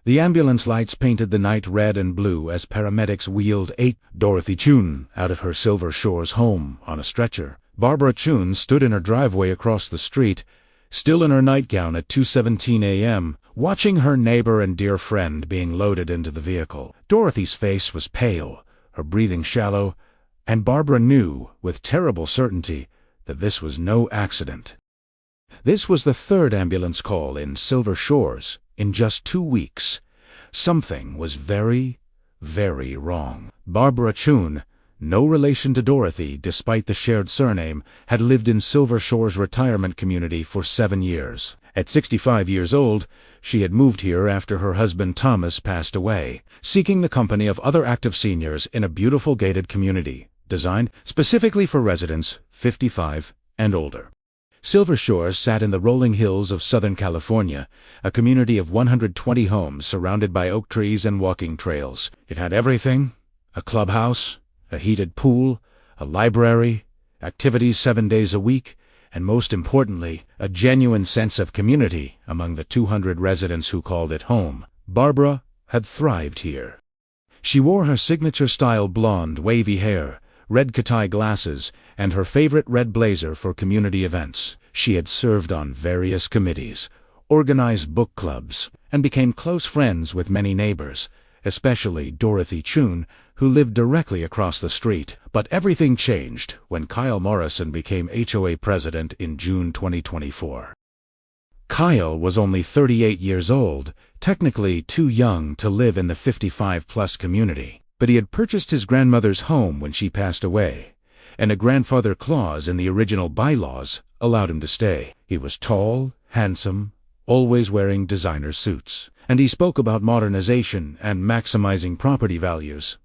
The ambulance lights painted the night red and blue as paramedics wheeled Dorothy Chun out of her Silver Shores home on a stretcher. Barbara Chun stood in her driveway across the street, still in her nightgown at 2:17 a.m., watching her neighbor and dear friend being loaded into the vehicle. Dorothy's face was pale, her breathing shallow, and Barbara knew, with terrible certainty, that this was no accident. This was the third ambulance call in Silver Shores in just 2 weeks. Something was very, very wrong. Barbara Chun, no relation to Dorothy despite the shared surname, had lived in Silver Shores retirement community for 7 years. At 65 years old, she had moved here after her husband Thomas passed away, seeking the company of other active seniors in a beautiful gated community, designed specifically for residents 55 and older. Silver Shores sat in the rolling hills of Southern California, a community of 120 homes surrounded by oak trees and walking trails. It had everything: a clubhouse, a heated pool, a library, activities 7 days a week, and most importantly, a genuine sense of community among the 200 residents who called it home. Barbara had thrived here. She wore her signature-style blonde, wavy hair, red Katai glasses, and her favorite red blazer for community events. She had served on various committees, organized book clubs, and became close friends with many neighbors, especially Dorothy Chun, who lived directly across the street. But everything changed when Kyle Morrison became HOA president in June 2024. Kyle was only 38 years old, technically too young to live in the 55-plus community. But he had purchased his grandmother's home when she passed away, and a grandfather clause in the original bylaws allowed him to stay. He was tall, handsome, always wearing designer suits, and he spoke about modernization and maximizing property values.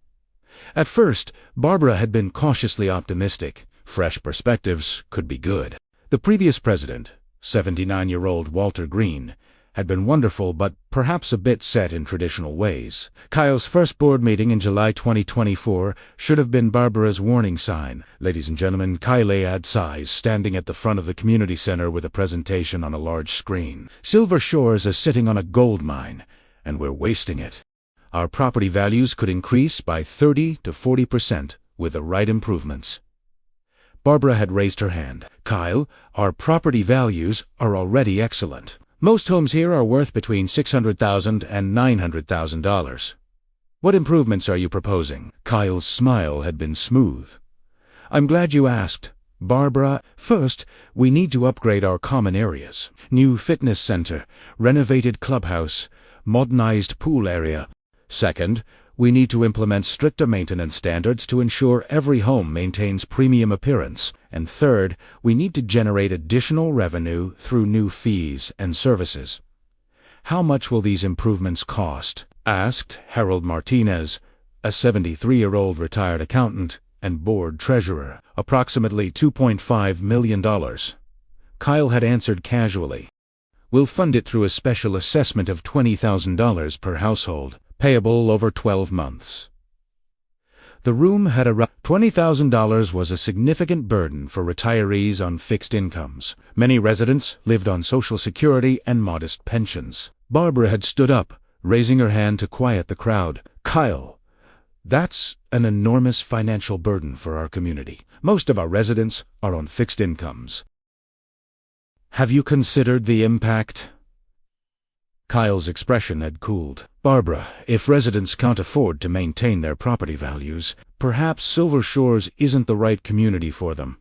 At first, Barbara had been cautiously optimistic. Fresh perspectives could be good. The previous president, 79-year-old Walter Green, had been wonderful but perhaps a bit set in traditional ways. Kyle's first board meeting in July 2024 should have been Barbara's warning sign. Ladies and gentlemen, Kyle Adsize standing at the front of the community center with a presentation on a large screen. Silver Shores is sitting on a gold mine, and we're wasting it. Our property values could increase by 30 to 40% with the right improvements. Barbara had raised her hand. Kyle, our property values are already excellent. Most homes here are worth between $600,000 and $900,000. What improvements are you proposing? Kyle's smile had been smooth. I'm glad you asked, Barbara. First, we need to upgrade our common areas. New fitness center, renovated clubhouse, modernized pool area. Second, we need to implement stricter maintenance standards to ensure every home maintains premium appearance. And third, we need to generate additional revenue through new fees and services. How much will these improvements cost? Asked Harold Martinez, a 73-year-old retired accountant and board treasurer. Approximately $2.5 million. Kyle had answered casually. We'll fund it through a special assessment of $20,000 per household, payable over 12 months. The room had $20,000 was a significant burden for retirees on fixed incomes. Many residents lived on Social Security and modest pensions. Barbara had stood up, raising her hand to quiet the crowd. Kyle, that's an enormous financial burden for our community. Most of our residents are on fixed incomes. Have you considered the impact? Kyle's expression had cooled. Barbara, if residents can't afford to maintain their property values, perhaps Silver Shores isn't the right community for them.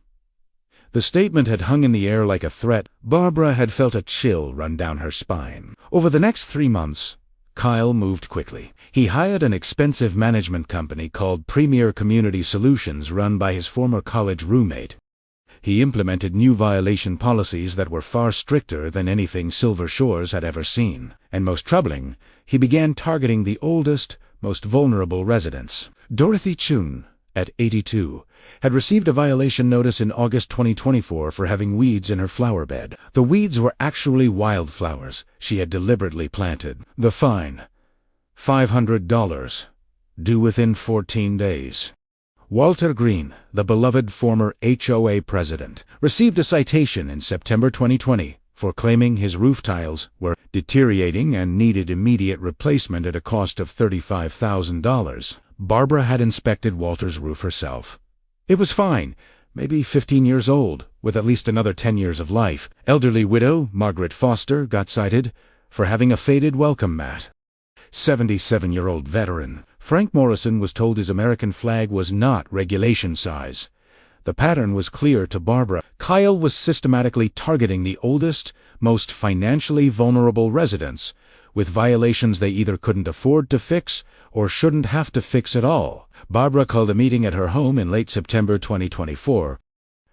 The statement had hung in the air like a threat. Barbara had felt a chill run down her spine. Over the next 3 months, Kyle moved quickly. He hired an expensive management company called Premier Community Solutions run by his former college roommate. He implemented new violation policies that were far stricter than anything Silver Shores had ever seen. And most troubling, he began targeting the oldest, most vulnerable residents. Dorothy Chun, at 82, had received a violation notice in August 2024 for having weeds in her flower bed. The weeds were actually wildflowers she had deliberately planted. The fine, $500, due within 14 days. Walter Green, the beloved former HOA president, received a citation in September 2020 for claiming his roof tiles were deteriorating and needed immediate replacement at a cost of $35,000. Barbara had inspected Walter's roof herself. It was fine, maybe 15 years old, with at least another 10 years of life. Elderly widow Margaret Foster got cited for having a faded welcome mat. 77-year-old veteran Frank Morrison was told his American flag was not regulation size. The pattern was clear to Barbara. Kyle was systematically targeting the oldest, most financially vulnerable residents, with violations they either couldn't afford to fix or shouldn't have to fix at all. Barbara called a meeting at her home in late September 2024.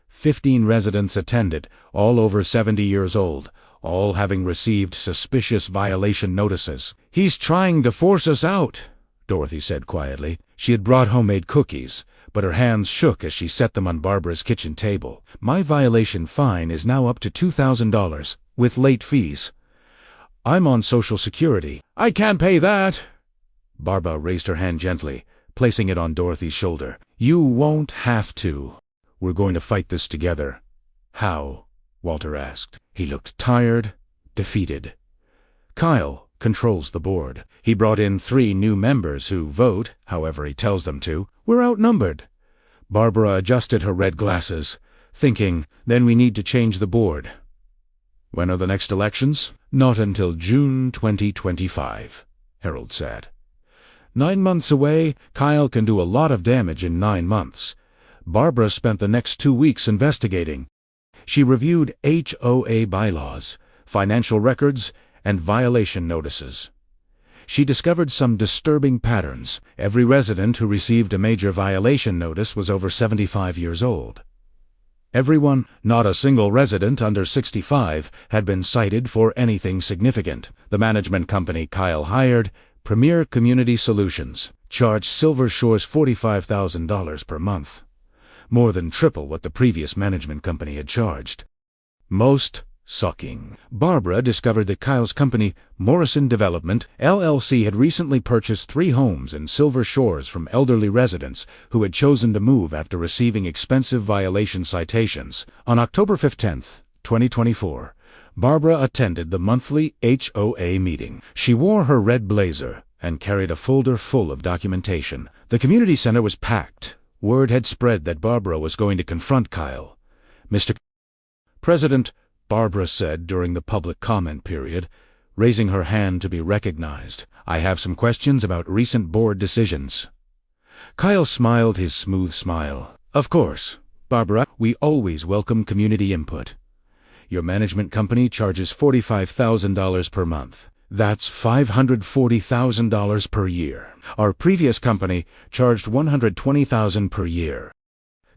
15 residents attended, all over 70 years old, all having received suspicious violation notices. "He's trying to force us out," Dorothy said quietly. She had brought homemade cookies, but her hands shook as she set them on Barbara's kitchen table. "My violation fine is now up to $2,000, with late fees. I'm on Social Security. I can't pay that." Barbara raised her hand gently, placing it on Dorothy's shoulder. "You won't have to. We're going to fight this together." "How?" Walter asked. He looked tired, defeated. "Kyle controls the board. He brought in 3 new members who vote however he tells them to. We're outnumbered." Barbara adjusted her red glasses, thinking, then we need to change the board. "When are the next elections?" "Not until June 2025, Harold said. 9 months away. Kyle can do a lot of damage in 9 months. Barbara spent the next 2 weeks investigating. She reviewed HOA bylaws, financial records, and violation notices. She discovered some disturbing patterns. Every resident who received a major violation notice was over 75 years old. Everyone, not a single resident under 65, had been cited for anything significant. The management company Kyle hired, Premier Community Solutions, charged Silver Shores $45,000 per month, more than triple what the previous management company had charged. Most shocking, Barbara discovered that Kyle's company, Morrison Development, LLC, had recently purchased 3 homes in Silver Shores from elderly residents who had chosen to move after receiving expensive violation citations. On October 15, 2024, Barbara attended the monthly HOA meeting. She wore her red blazer and carried a folder full of documentation. The community center was packed. Word had spread that Barbara was going to confront Kyle. "Mr. President," Barbara said during the public comment period, raising her hand to be recognized, "I have some questions about recent board decisions." Kyle smiled his smooth smile. "Of course, Barbara, we always welcome community input. Your management company charges $45,000 per month. That's $540,000 per year. Our previous company charged $120,000 per year.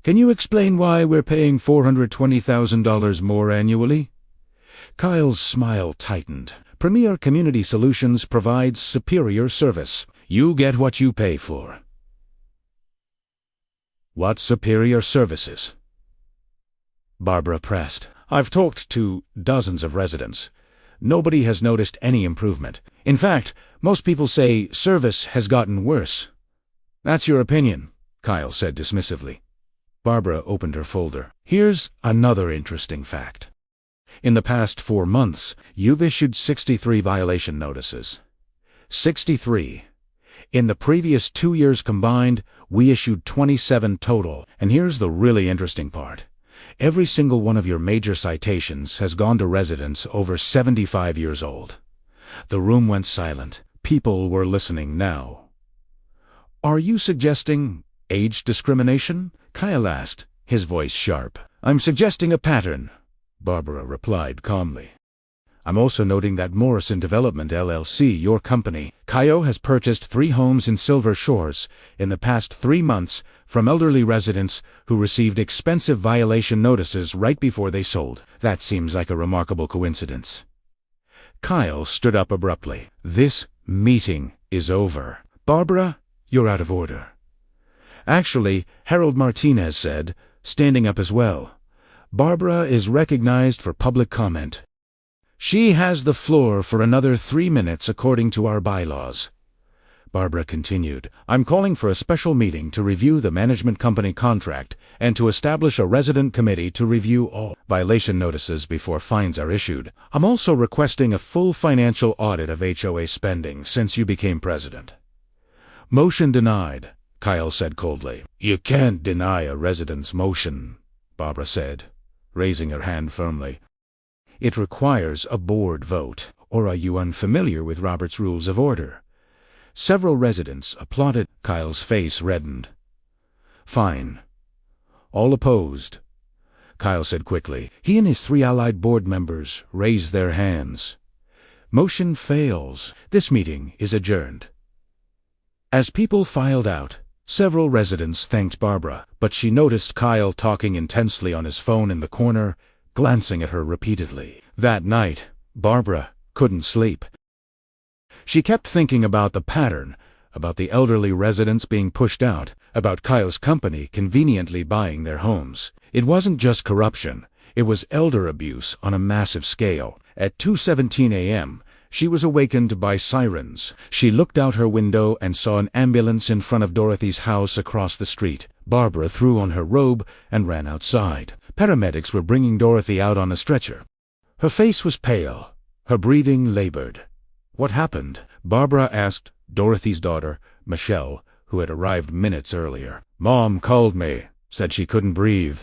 Can you explain why we're paying $420,000 more annually?" Kyle's smile tightened. "Premier Community Solutions provides superior service. You get what you pay for." "What superior services?" Barbara pressed. "I've talked to dozens of residents. Nobody has noticed any improvement. In fact, most people say service has gotten worse." "That's your opinion," Kyle said dismissively. Barbara opened her folder. "Here's another interesting fact. In the past 4 months, you've issued 63 violation notices. 63. In the previous 2 years combined, we issued 27 total. And here's the really interesting part. Every single one of your major citations has gone to residents over 75 years old." The room went silent. People were listening now. "Are you suggesting age discrimination?" Kyle asked, his voice sharp. "I'm suggesting a pattern," Barbara replied calmly. "I'm also noting that Morrison Development LLC, your company, Kyle, has purchased 3 homes in Silver Shores in the past 3 months from elderly residents who received expensive violation notices right before they sold. That seems like a remarkable coincidence." Kyle stood up abruptly. "This meeting is over. Barbara, you're out of order." "Actually," Harold Martinez said, standing up as well, "Barbara is recognized for public comment. She has the floor for another 3 minutes according to our bylaws." Barbara continued. "I'm calling for a special meeting to review the management company contract and to establish a resident committee to review all violation notices before fines are issued. I'm also requesting a full financial audit of HOA spending since you became president." "Motion denied," Kyle said coldly. "You can't deny a resident's motion," Barbara said, raising her hand firmly. "It requires a board vote. Or are you unfamiliar with Robert's Rules of Order?" Several residents applauded. Kyle's face reddened. "Fine. All opposed?" Kyle said quickly. He and his 3 allied board members raised their hands. Motion fails. This meeting is adjourned. As people filed out, several residents thanked Barbara, but she noticed Kyle talking intensely on his phone in the corner, glancing at her repeatedly. That night, Barbara couldn't sleep. She kept thinking about the pattern, about the elderly residents being pushed out, about Kyle's company conveniently buying their homes. It wasn't just corruption, it was elder abuse on a massive scale. At 2:17 a.m., she was awakened by sirens. She looked out her window and saw an ambulance in front of Dorothy's house across the street. Barbara threw on her robe and ran outside. Paramedics were bringing Dorothy out on a stretcher. Her face was pale, her breathing labored. "What happened?" Barbara asked Dorothy's daughter, Michelle, who had arrived minutes earlier. "Mom called me, said she couldn't breathe."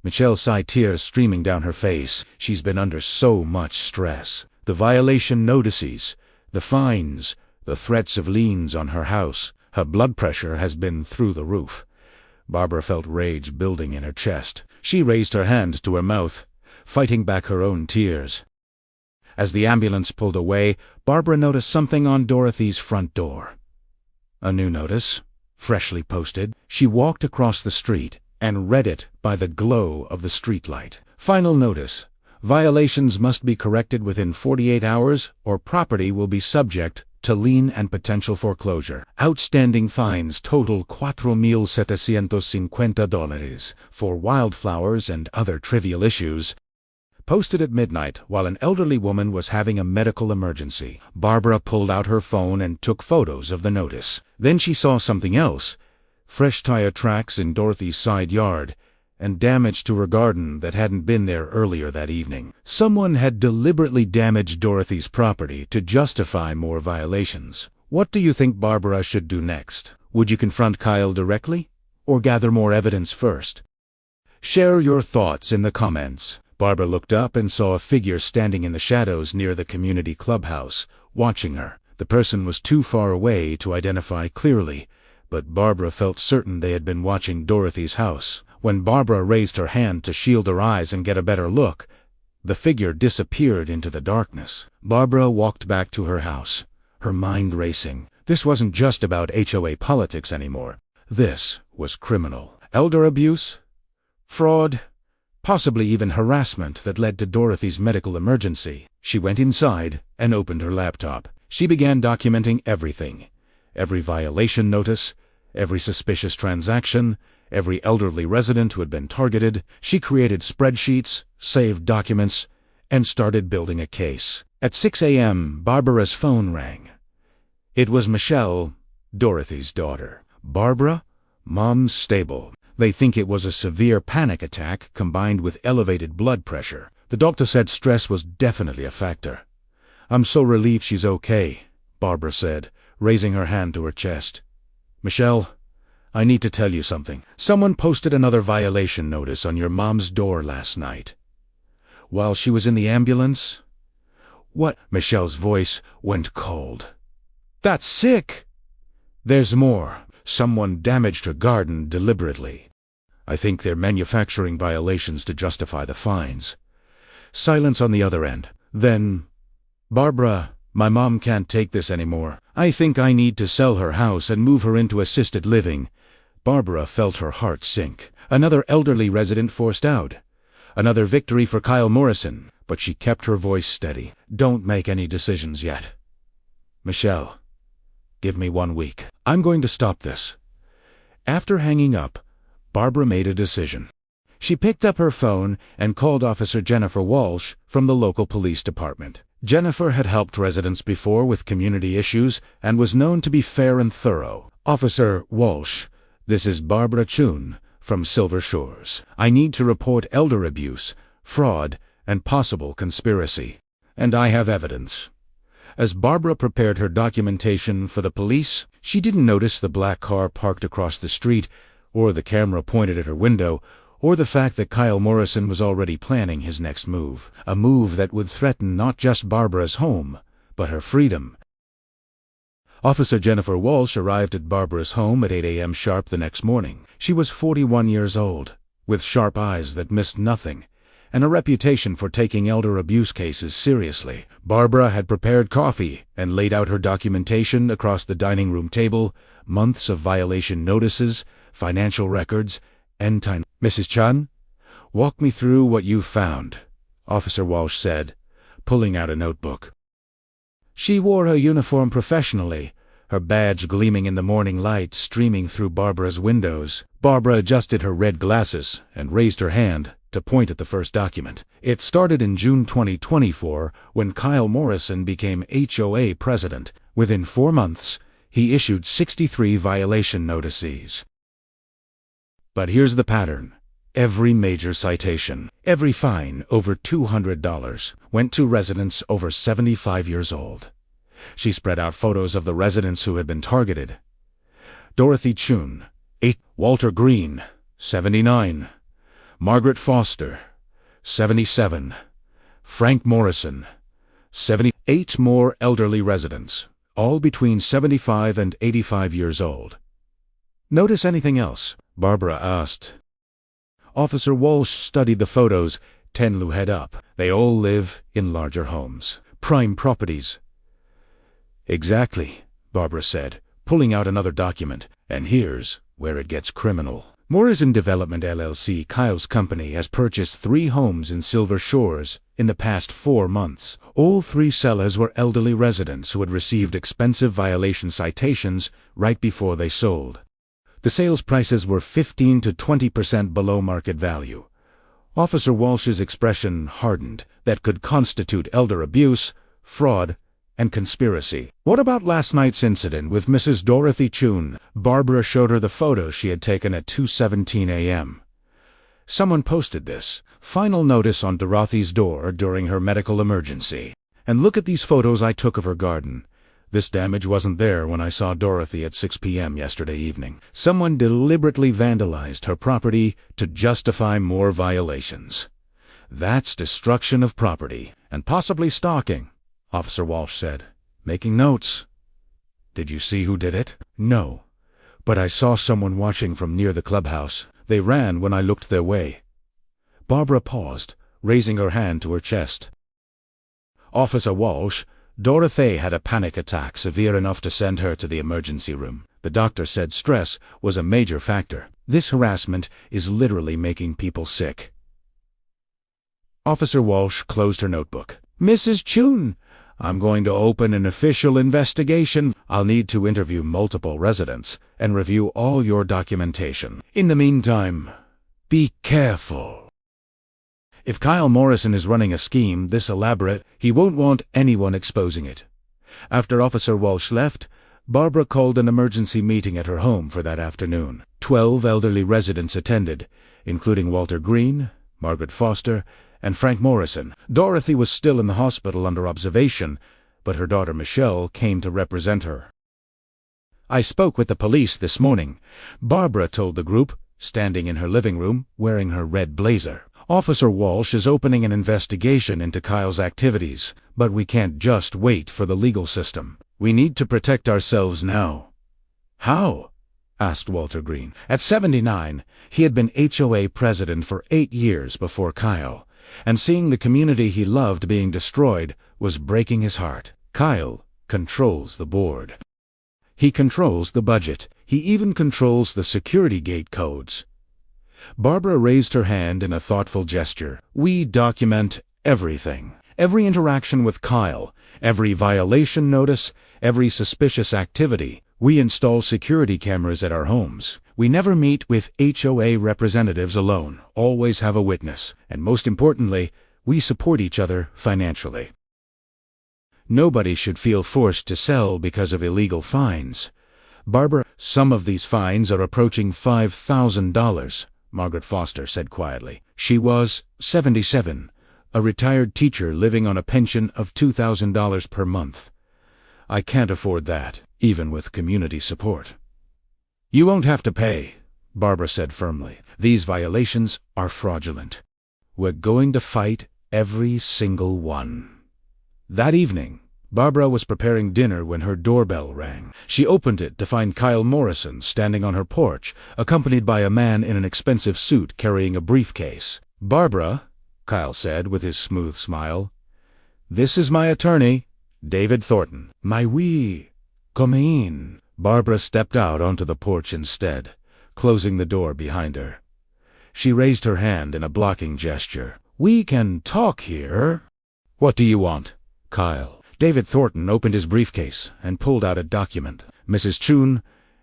Michelle sighed, tears streaming down her face. She's been under so much stress. The violation notices, the fines, the threats of liens on her house. Her blood pressure has been through the roof. Barbara felt rage building in her chest. She raised her hand to her mouth, fighting back her own tears. As the ambulance pulled away, Barbara noticed something on Dorothy's front door. A new notice, freshly posted. She walked across the street and read it by the glow of the streetlight. Final notice. Violations must be corrected within 48 hours or property will be subject to lien and potential foreclosure. Outstanding fines total $4,750 for wildflowers and other trivial issues. Posted at midnight while an elderly woman was having a medical emergency. Barbara pulled out her phone and took photos of the notice. Then she saw something else. Fresh tire tracks in Dorothy's side yard, and damage to her garden that hadn't been there earlier that evening. Someone had deliberately damaged Dorothy's property to justify more violations. What do you think Barbara should do next? Would you confront Kyle directly, or gather more evidence first? Share your thoughts in the comments. Barbara looked up and saw a figure standing in the shadows near the community clubhouse, watching her. The person was too far away to identify clearly, but Barbara felt certain they had been watching Dorothy's house. When Barbara raised her hand to shield her eyes and get a better look, the figure disappeared into the darkness. Barbara walked back to her house, her mind racing. This wasn't just about HOA politics anymore. This was criminal. Elder abuse, fraud, possibly even harassment that led to Dorothy's medical emergency. She went inside and opened her laptop. She began documenting everything. Every violation notice, every suspicious transaction, every elderly resident who had been targeted. She created spreadsheets, saved documents, and started building a case. At 6 a.m., Barbara's phone rang. It was Michelle, Dorothy's daughter. "Barbara, Mom's stable. They think it was a severe panic attack combined with elevated blood pressure. The doctor said stress was definitely a factor." "I'm so relieved she's okay," Barbara said, raising her hand to her chest. "Michelle, I need to tell you something. Someone posted another violation notice on your mom's door last night. While she was in the ambulance." "What?" Michelle's voice went cold. "That's sick!" "There's more. Someone damaged her garden deliberately. I think they're manufacturing violations to justify the fines." Silence on the other end. Then, "Barbara, my mom can't take this anymore. I think I need to sell her house and move her into assisted living." Barbara felt her heart sink. Another elderly resident forced out. Another victory for Kyle Morrison, but she kept her voice steady. "Don't make any decisions yet. Michelle, give me 1 week. I'm going to stop this." After hanging up, Barbara made a decision. She picked up her phone and called Officer Jennifer Walsh from the local police department. Jennifer had helped residents before with community issues and was known to be fair and thorough. Officer Walsh, this is Barbara Chun from Silver Shores. I need to report elder abuse, fraud, and possible conspiracy. And I have evidence. As Barbara prepared her documentation for the police, she didn't notice the black car parked across the street, or the camera pointed at her window, or the fact that Kyle Morrison was already planning his next move, a move that would threaten not just Barbara's home, but her freedom. Officer Jennifer Walsh arrived at Barbara's home at 8 a.m. sharp the next morning. She was 41 years old, with sharp eyes that missed nothing, and a reputation for taking elder abuse cases seriously. Barbara had prepared coffee and laid out her documentation across the dining room table, months of violation notices, financial records, and time. Mrs. Chun, walk me through what you found, Officer Walsh said, pulling out a notebook. She wore her uniform professionally, her badge gleaming in the morning light streaming through Barbara's windows. Barbara adjusted her red glasses and raised her hand to point at the first document. It started in June 2024 when Kyle Morrison became HOA president. Within 4 months, he issued 63 violation notices. But here's the pattern. Every major citation, every fine over $200, went to residents over 75 years old. She spread out photos of the residents who had been targeted. Dorothy Chun, 8. Walter Green, 79. Margaret Foster, 77. Frank Morrison, 78 more elderly residents, all between 75 and 85 years old. Notice anything else? Barbara asked. Officer Walsh studied the photos, 10 Lu head up. They all live in larger homes. Prime properties. Exactly, Barbara said, pulling out another document. And here's where it gets criminal. Morrison Development LLC, Kyle's company, has purchased 3 homes in Silver Shores in the past 4 months. All 3 sellers were elderly residents who had received expensive violation citations right before they sold. The sales prices were 15 to 20% below market value. Officer Walsh's expression hardened. That could constitute elder abuse, fraud, and conspiracy. What about last night's incident with Mrs. Dorothy Chun? Barbara showed her the photos she had taken at 2:17 a.m. Someone posted this. Final notice on Dorothy's door during her medical emergency. And look at these photos I took of her garden. This damage wasn't there when I saw Dorothy at 6 p.m. yesterday evening. Someone deliberately vandalized her property to justify more violations. That's destruction of property, and possibly stalking, Officer Walsh said, making notes. Did you see who did it? No, but I saw someone watching from near the clubhouse. They ran when I looked their way. Barbara paused, raising her hand to her chest. Officer Walsh, Dorothy had a panic attack severe enough to send her to the emergency room. The doctor said stress was a major factor. This harassment is literally making people sick. Officer Walsh closed her notebook. Mrs. Chun, I'm going to open an official investigation. I'll need to interview multiple residents and review all your documentation. In the meantime, be careful. If Kyle Morrison is running a scheme this elaborate, he won't want anyone exposing it. After Officer Walsh left, Barbara called an emergency meeting at her home for that afternoon. 12 elderly residents attended, including Walter Green, Margaret Foster, and Frank Morrison. Dorothy was still in the hospital under observation, but her daughter Michelle came to represent her. I spoke with the police this morning, Barbara told the group, standing in her living room, wearing her red blazer. Officer Walsh is opening an investigation into Kyle's activities, but we can't just wait for the legal system. We need to protect ourselves now. How? Asked Walter Green. At 79, he had been HOA president for 8 years before Kyle, and seeing the community he loved being destroyed was breaking his heart. Kyle controls the board. He controls the budget. He even controls the security gate codes. Barbara raised her hand in a thoughtful gesture. We document everything. Every interaction with Kyle, every violation notice, every suspicious activity. We install security cameras at our homes. We never meet with HOA representatives alone, always have a witness. And most importantly, we support each other financially. Nobody should feel forced to sell because of illegal fines. Barbara, some of these fines are approaching $5,000, Margaret Foster said quietly. She was 77, a retired teacher living on a pension of $2,000 per month. I can't afford that, even with community support. You won't have to pay, Barbara said firmly. These violations are fraudulent. We're going to fight every single one. That evening, Barbara was preparing dinner when her doorbell rang. She opened it to find Kyle Morrison standing on her porch, accompanied by a man in an expensive suit carrying a briefcase. "Barbara," Kyle said with his smooth smile, "this is my attorney, David Thornton." "My oui, come in." Barbara stepped out onto the porch instead, closing the door behind her. She raised her hand in a blocking gesture. "We can talk here." "What do you want, Kyle?" David Thornton opened his briefcase and pulled out a document. "Mrs. Chun,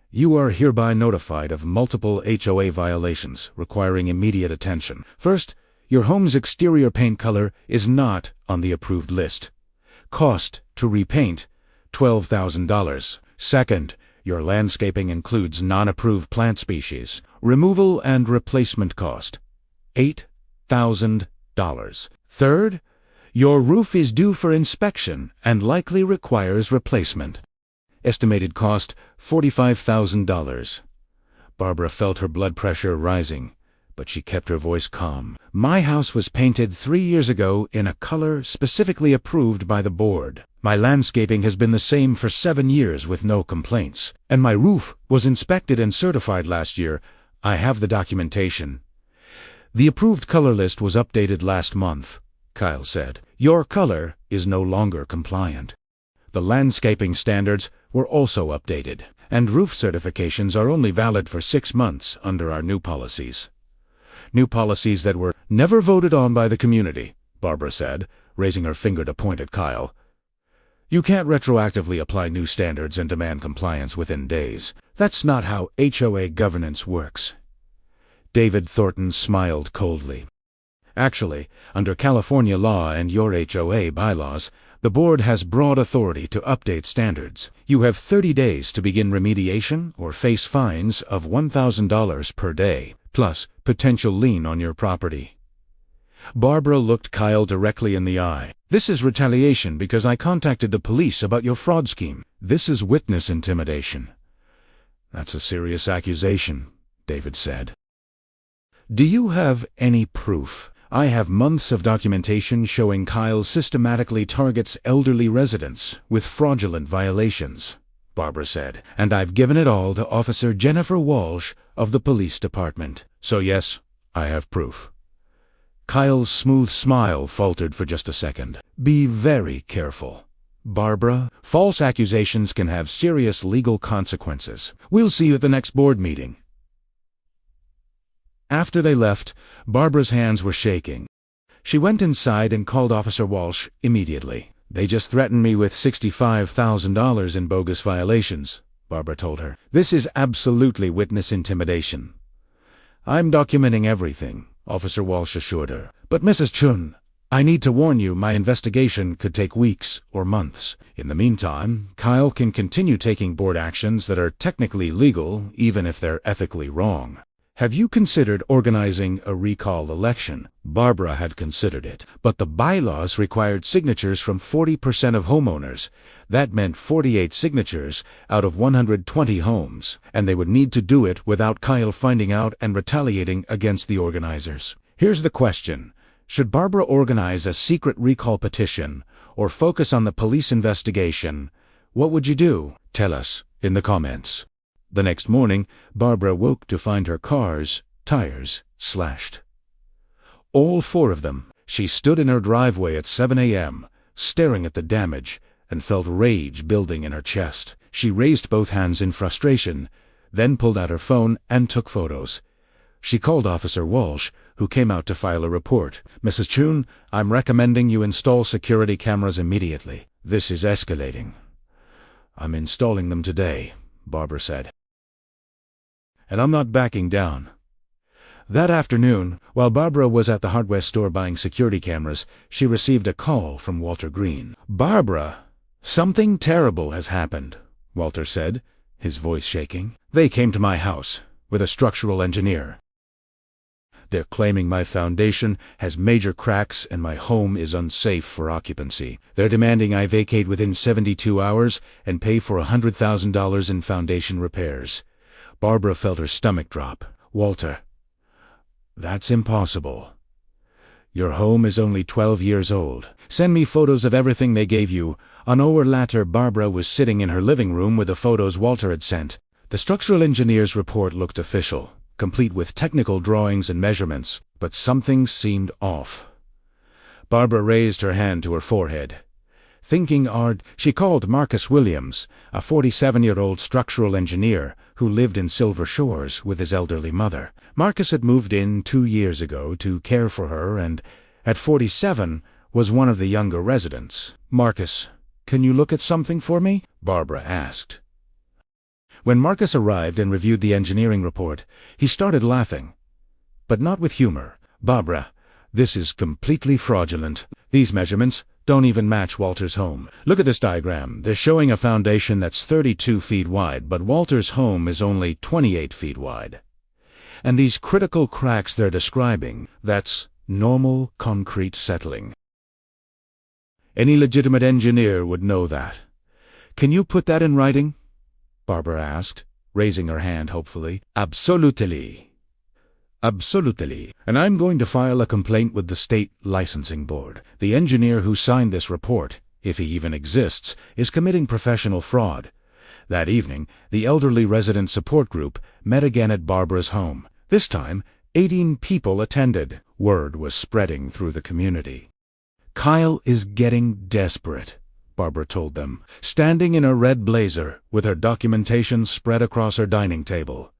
you are hereby notified of multiple HOA violations requiring immediate attention. First, your home's exterior paint color is not on the approved list. Cost to repaint, $12,000. Second, your landscaping includes non-approved plant species. Removal and replacement cost, $8,000. Third, your roof is due for inspection and likely requires replacement. Estimated cost, $45,000. Barbara felt her blood pressure rising, but she kept her voice calm. "My house was painted 3 years ago in a color specifically approved by the board. My landscaping has been the same for 7 years with no complaints. And my roof was inspected and certified last year. I have the documentation." "The approved color list was updated last month," Kyle said. "Your color is no longer compliant. The landscaping standards were also updated, and roof certifications are only valid for 6 months under our new policies." "New policies that were never voted on by the community," Barbara said, raising her finger to point at Kyle. "You can't retroactively apply new standards and demand compliance within days. That's not how HOA governance works." David Thornton smiled coldly. "Actually, under California law and your HOA bylaws, the board has broad authority to update standards. You have 30 days to begin remediation or face fines of $1,000 per day, plus potential lien on your property." Barbara looked Kyle directly in the eye. "This is retaliation because I contacted the police about your fraud scheme. This is witness intimidation." "That's a serious accusation," David said. "Do you have any proof?" "I have months of documentation showing Kyle systematically targets elderly residents with fraudulent violations," Barbara said, "and I've given it all to Officer Jennifer Walsh of the police department. So yes, I have proof." Kyle's smooth smile faltered for just a second. "Be very careful, Barbara. False accusations can have serious legal consequences. We'll see you at the next board meeting." After they left, Barbara's hands were shaking. She went inside and called Officer Walsh immediately. "They just threatened me with $65,000 in bogus violations," Barbara told her. "This is absolutely witness intimidation." "I'm documenting everything," Officer Walsh assured her. "But Mrs. Chun, I need to warn you, my investigation could take weeks or months. In the meantime, Kyle can continue taking board actions that are technically legal, even if they're ethically wrong. Have you considered organizing a recall election?" Barbara had considered it, but the bylaws required signatures from 40% of homeowners. That meant 48 signatures out of 120 homes, and they would need to do it without Kyle finding out and retaliating against the organizers. Here's the question. Should Barbara organize a secret recall petition or focus on the police investigation? What would you do? Tell us in the comments. The next morning, Barbara woke to find her car's tires slashed. All 4 of them. She stood in her driveway at 7 a.m., staring at the damage, and felt rage building in her chest. She raised both hands in frustration, then pulled out her phone and took photos. She called Officer Walsh, who came out to file a report. "Mrs. Chun, I'm recommending you install security cameras immediately. This is escalating." "I'm installing them today," Barbara said. "And I'm not backing down." That afternoon, while Barbara was at the hardware store buying security cameras, she received a call from Walter Green. "Barbara, "Something terrible has happened," Walter said, his voice shaking. "They came to my house with a structural engineer. They're claiming my foundation has major cracks and my home is unsafe for occupancy. They're demanding I vacate within 72 hours and pay for $100,000 in foundation repairs." Barbara felt her stomach drop. "Walter, that's impossible. Your home is only 12 years old. Send me photos of everything they gave you." An hour later, Barbara was sitting in her living room with the photos Walter had sent. The structural engineer's report looked official, complete with technical drawings and measurements, but something seemed off. Barbara raised her hand to her forehead. Thinking hard, she called Marcus Williams, a 47-year-old structural engineer who lived in Silver Shores with his elderly mother. Marcus had moved in 2 years ago to care for her and, at 47, was one of the younger residents. "Marcus, can you look at something for me?" Barbara asked. When Marcus arrived and reviewed the engineering report, he started laughing. But not with humor. "Barbara, this is completely fraudulent. These measurements don't even match Walter's home. Look at this diagram. They're showing a foundation that's 32 feet wide, but Walter's home is only 28 feet wide. And these critical cracks they're describing, that's normal concrete settling. Any legitimate engineer would know that. Can you put that in writing?" Barbara asked, raising her hand hopefully. "Absolutely. Absolutely. And I'm going to file a complaint with the state licensing board. The engineer who signed this report, if he even exists, is committing professional fraud." That evening, the elderly resident support group met again at Barbara's home. This time, 18 people attended. Word was spreading through the community. "Kyle is getting desperate," Barbara told them, standing in a red blazer with her documentation spread across her dining table.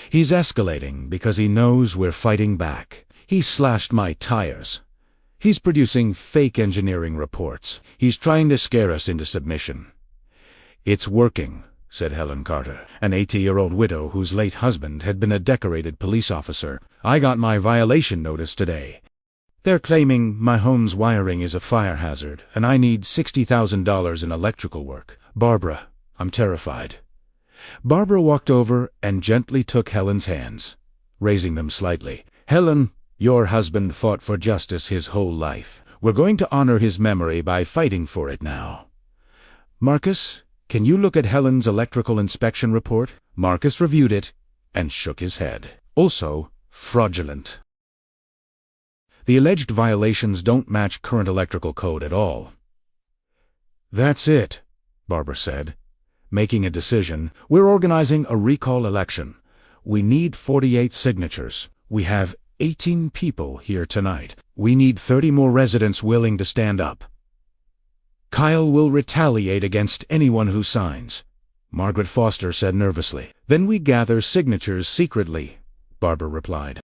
"He's escalating because he knows we're fighting back. He slashed my tires. He's producing fake engineering reports. He's trying to scare us into submission." "It's working," said Helen Carter, an 80-year-old widow whose late husband had been a decorated police officer. "I got my violation notice today. They're claiming my home's wiring is a fire hazard, and I need $60,000 in electrical work. Barbara, I'm terrified." Barbara walked over and gently took Helen's hands, raising them slightly. "Helen, your husband fought for justice his whole life. We're going to honor his memory by fighting for it now. Marcus, can you look at Helen's electrical inspection report?" Marcus reviewed it and shook his head. "Also, fraudulent. The alleged violations don't match current electrical code at all." "That's it," Barbara said, making a decision. "We're organizing a recall election. We need 48 signatures. We have 18 people here tonight. We need 30 more residents willing to stand up. Kyle will retaliate against anyone who signs," Margaret Foster said nervously. "Then we gather signatures secretly," Barbara replied.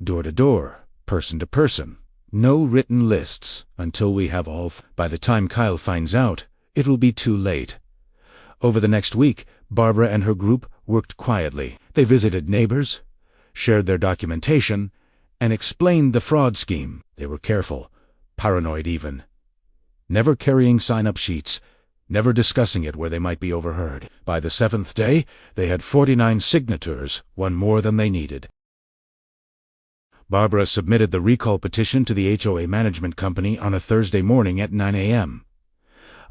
"Door to door. Person to person. No written lists until we have all. By the time Kyle finds out, it'll be too late." Over the next week, Barbara and her group worked quietly. They visited neighbors, shared their documentation, and explained the fraud scheme. They were careful, paranoid even. Never carrying sign-up sheets, never discussing it where they might be overheard. By the 7th day, they had 49 signatures, one more than they needed. Barbara submitted the recall petition to the HOA management company on a Thursday morning at 9 a.m.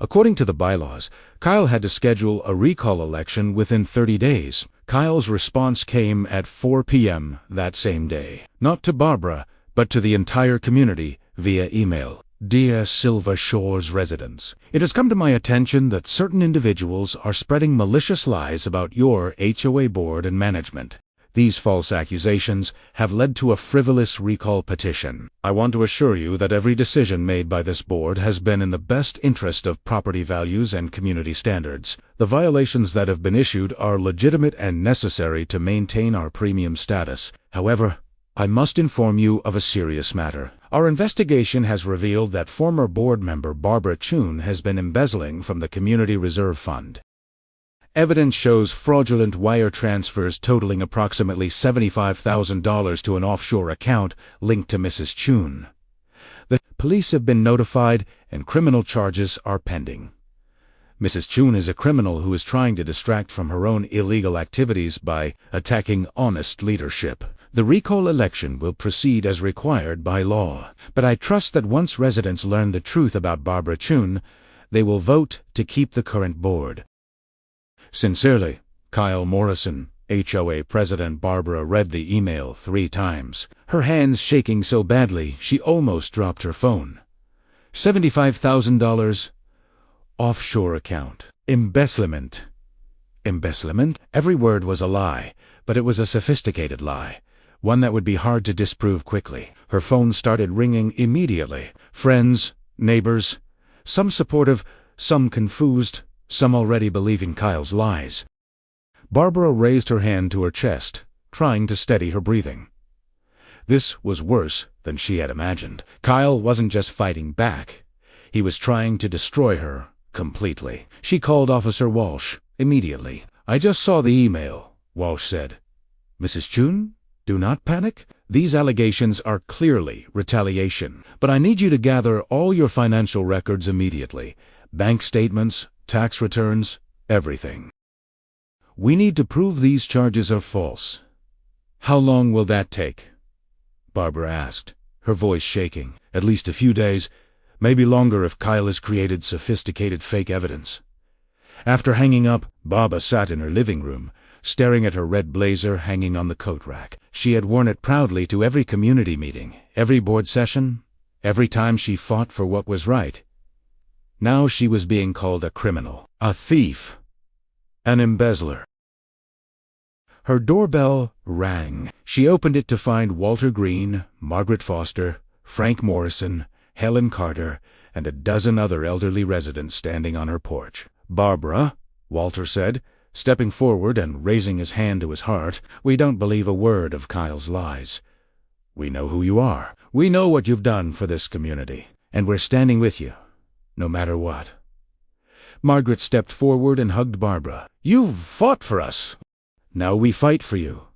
According to the bylaws, Kyle had to schedule a recall election within 30 days. Kyle's response came at 4 p.m. that same day. Not to Barbara, but to the entire community via email. "Dear Silver Shores residents, it has come to my attention that certain individuals are spreading malicious lies about your HOA board and management. These false accusations have led to a frivolous recall petition. I want to assure you that every decision made by this board has been in the best interest of property values and community standards. The violations that have been issued are legitimate and necessary to maintain our premium status. However, I must inform you of a serious matter. Our investigation has revealed that former board member Barbara Chun has been embezzling from the Community Reserve Fund. Evidence shows fraudulent wire transfers totaling approximately $75,000 to an offshore account linked to Mrs. Chun. The police have been notified and criminal charges are pending. Mrs. Chun is a criminal who is trying to distract from her own illegal activities by attacking honest leadership. The recall election will proceed as required by law, but I trust that once residents learn the truth about Barbara Chun, they will vote to keep the current board. Sincerely, Kyle Morrison. HOA President. Barbara read the email 3 times, her hands shaking so badly she almost dropped her phone. $75,000. Offshore account. Embezzlement. Embezzlement? Every word was a lie, but it was a sophisticated lie. One that would be hard to disprove quickly. Her phone started ringing immediately. Friends, neighbors, some supportive, some confused, some already believing Kyle's lies. Barbara raised her hand to her chest, trying to steady her breathing. This was worse than she had imagined. Kyle wasn't just fighting back. He was trying to destroy her completely. She called Officer Walsh immediately. "I just saw the email," Walsh said. "Mrs. Chun? Do not panic. These allegations are clearly retaliation. But I need you to gather all your financial records immediately. Bank statements, tax returns, everything. We need to prove these charges are false." "How long will that take?" Barbara asked, her voice shaking. "At least a few days, maybe longer if Kyle has created sophisticated fake evidence." After hanging up, Barbara sat in her living room, staring at her red blazer hanging on the coat rack. She had worn it proudly to every community meeting, every board session, every time she fought for what was right. Now she was being called a criminal, a thief, an embezzler. Her doorbell rang. She opened it to find Walter Green, Margaret Foster, Frank Morrison, Helen Carter, and a dozen other elderly residents standing on her porch. "Barbara," Walter said, stepping forward and raising his hand to his heart, "we don't believe a word of Kyle's lies. We know who you are. We know what you've done for this community, and we're standing with you, no matter what." Margaret stepped forward and hugged Barbara. "You've fought for us. Now we fight for you."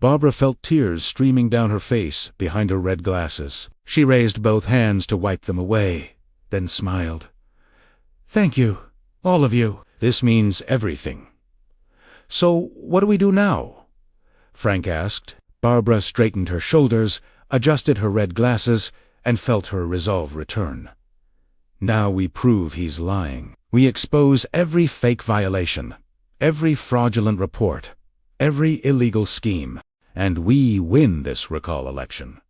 Barbara felt tears streaming down her face behind her red glasses. She raised both hands to wipe them away, then smiled. "Thank you, all of you. This means everything." "So what do we do now?" Frank asked. Barbara straightened her shoulders, adjusted her red glasses, and felt her resolve return. "Now we prove he's lying. We expose every fake violation, every fraudulent report, every illegal scheme, and we win this recall election."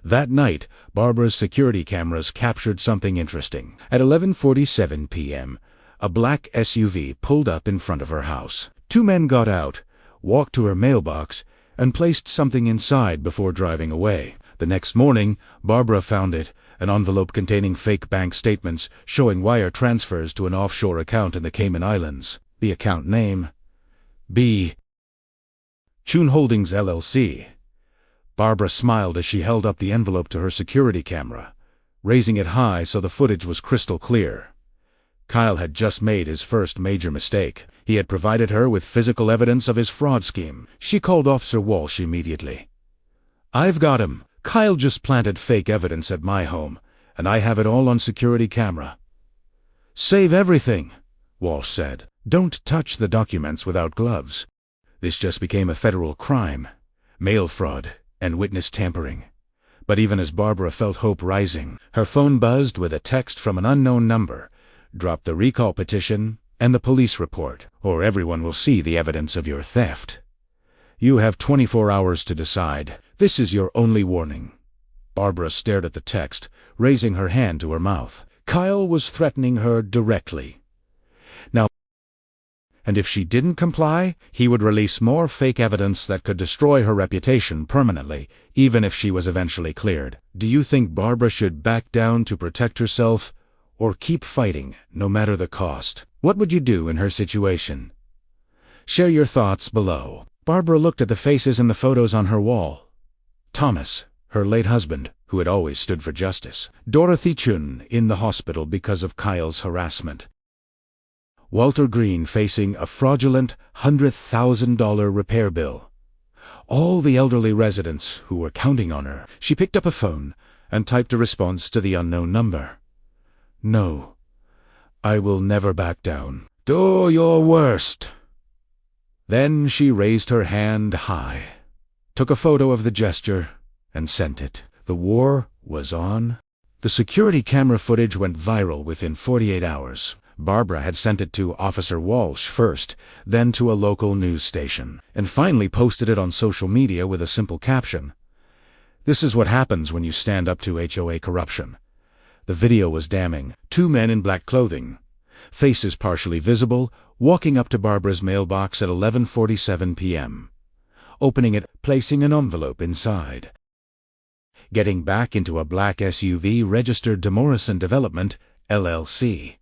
That night, Barbara's security cameras captured something interesting. At 11:47 p.m., a black SUV pulled up in front of her house. 2 men got out, walked to her mailbox, and placed something inside before driving away. The next morning, Barbara found it, an envelope containing fake bank statements showing wire transfers to an offshore account in the Cayman Islands. The account name: B. Chun Holdings LLC. Barbara smiled as she held up the envelope to her security camera, raising it high so the footage was crystal clear. Kyle had just made his first major mistake. He had provided her with physical evidence of his fraud scheme. She called Officer Walsh immediately. "I've got him. Kyle just planted fake evidence at my home, and I have it all on security camera." "Save everything," Walsh said. "Don't touch the documents without gloves. This just became a federal crime, mail fraud, and witness tampering." But even as Barbara felt hope rising, her phone buzzed with a text from an unknown number. "Drop the recall petition and the police report, or everyone will see the evidence of your theft. You have 24 hours to decide. This is your only warning." Barbara stared at the text, raising her hand to her mouth. Kyle was threatening her directly. Now, and if she didn't comply, he would release more fake evidence that could destroy her reputation permanently, even if she was eventually cleared. Do you think Barbara should back down to protect herself, or keep fighting, no matter the cost? What would you do in her situation? Share your thoughts below. Barbara looked at the faces in the photos on her wall. Thomas, her late husband, who had always stood for justice. Dorothy Chun, in the hospital because of Kyle's harassment. Walter Green facing a fraudulent $100,000 repair bill. All the elderly residents who were counting on her. She picked up a phone and typed a response to the unknown number. No, I will never back down. Do your worst." Then she raised her hand high, took a photo of the gesture, and sent it. The war was on. The security camera footage went viral within 48 hours. Barbara had sent it to Officer Walsh first, then to a local news station, and finally posted it on social media with a simple caption: "This is what happens when you stand up to HOA corruption." The video was damning. Two men in black clothing, faces partially visible, walking up to Barbara's mailbox at 11:47 p.m., opening it, placing an envelope inside, getting back into a black SUV registered to Morrison Development, LLC.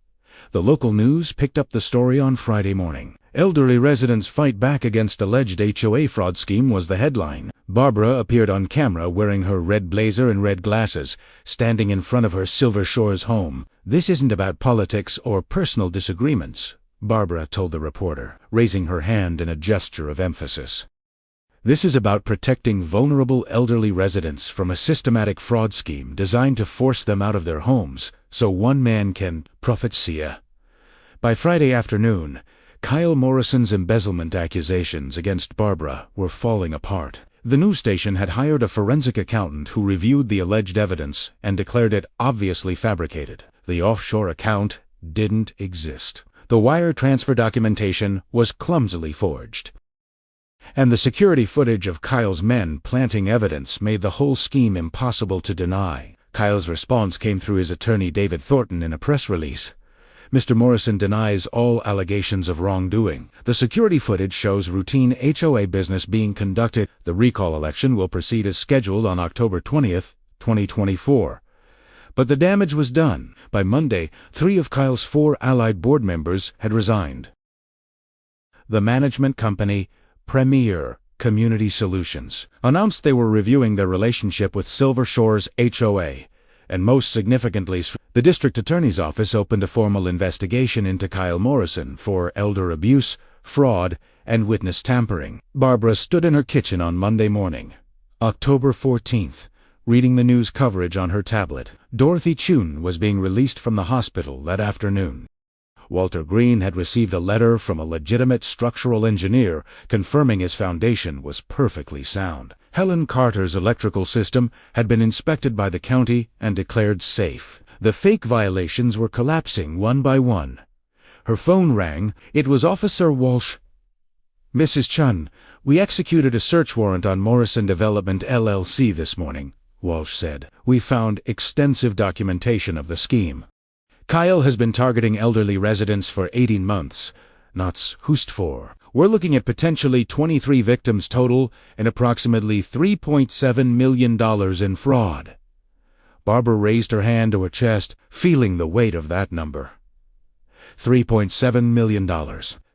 The local news picked up the story on Friday morning. "Elderly residents fight back against alleged HOA fraud scheme" was the headline. Barbara appeared on camera wearing her red blazer and red glasses, standing in front of her Silver Shores home. "This isn't about politics or personal disagreements," Barbara told the reporter, raising her hand in a gesture of emphasis. "This is about protecting vulnerable elderly residents from a systematic fraud scheme designed to force them out of their homes so one man can profit." By Friday afternoon, Kyle Morrison's embezzlement accusations against Barbara were falling apart. The news station had hired a forensic accountant who reviewed the alleged evidence and declared it obviously fabricated. The offshore account didn't exist. The wire transfer documentation was clumsily forged. And the security footage of Kyle's men planting evidence made the whole scheme impossible to deny. Kyle's response came through his attorney David Thornton in a press release. "Mr. Morrison denies all allegations of wrongdoing. The security footage shows routine HOA business being conducted. The recall election will proceed as scheduled on October 20th, 2024. But the damage was done. By Monday, 3 of Kyle's 4 allied board members had resigned. The management company, Premier Community Solutions, announced they were reviewing their relationship with Silver Shores HOA, and most significantly, the district attorney's office opened a formal investigation into Kyle Morrison for elder abuse, fraud, and witness tampering. Barbara stood in her kitchen on Monday morning, October 14th, reading the news coverage on her tablet. Dorothy Chun was being released from the hospital that afternoon. Walter Green had received a letter from a legitimate structural engineer confirming his foundation was perfectly sound. Helen Carter's electrical system had been inspected by the county and declared safe. The fake violations were collapsing one by one. Her phone rang. It was Officer Walsh. "Mrs. Chun, we executed a search warrant on Morrison Development LLC this morning," Walsh said. "We found extensive documentation of the scheme. Kyle has been targeting elderly residents for 18 months. Knots host for. We're looking at potentially 23 victims total and approximately $3.7 million in fraud." Barbara raised her hand to her chest, feeling the weight of that number. $3.7 million.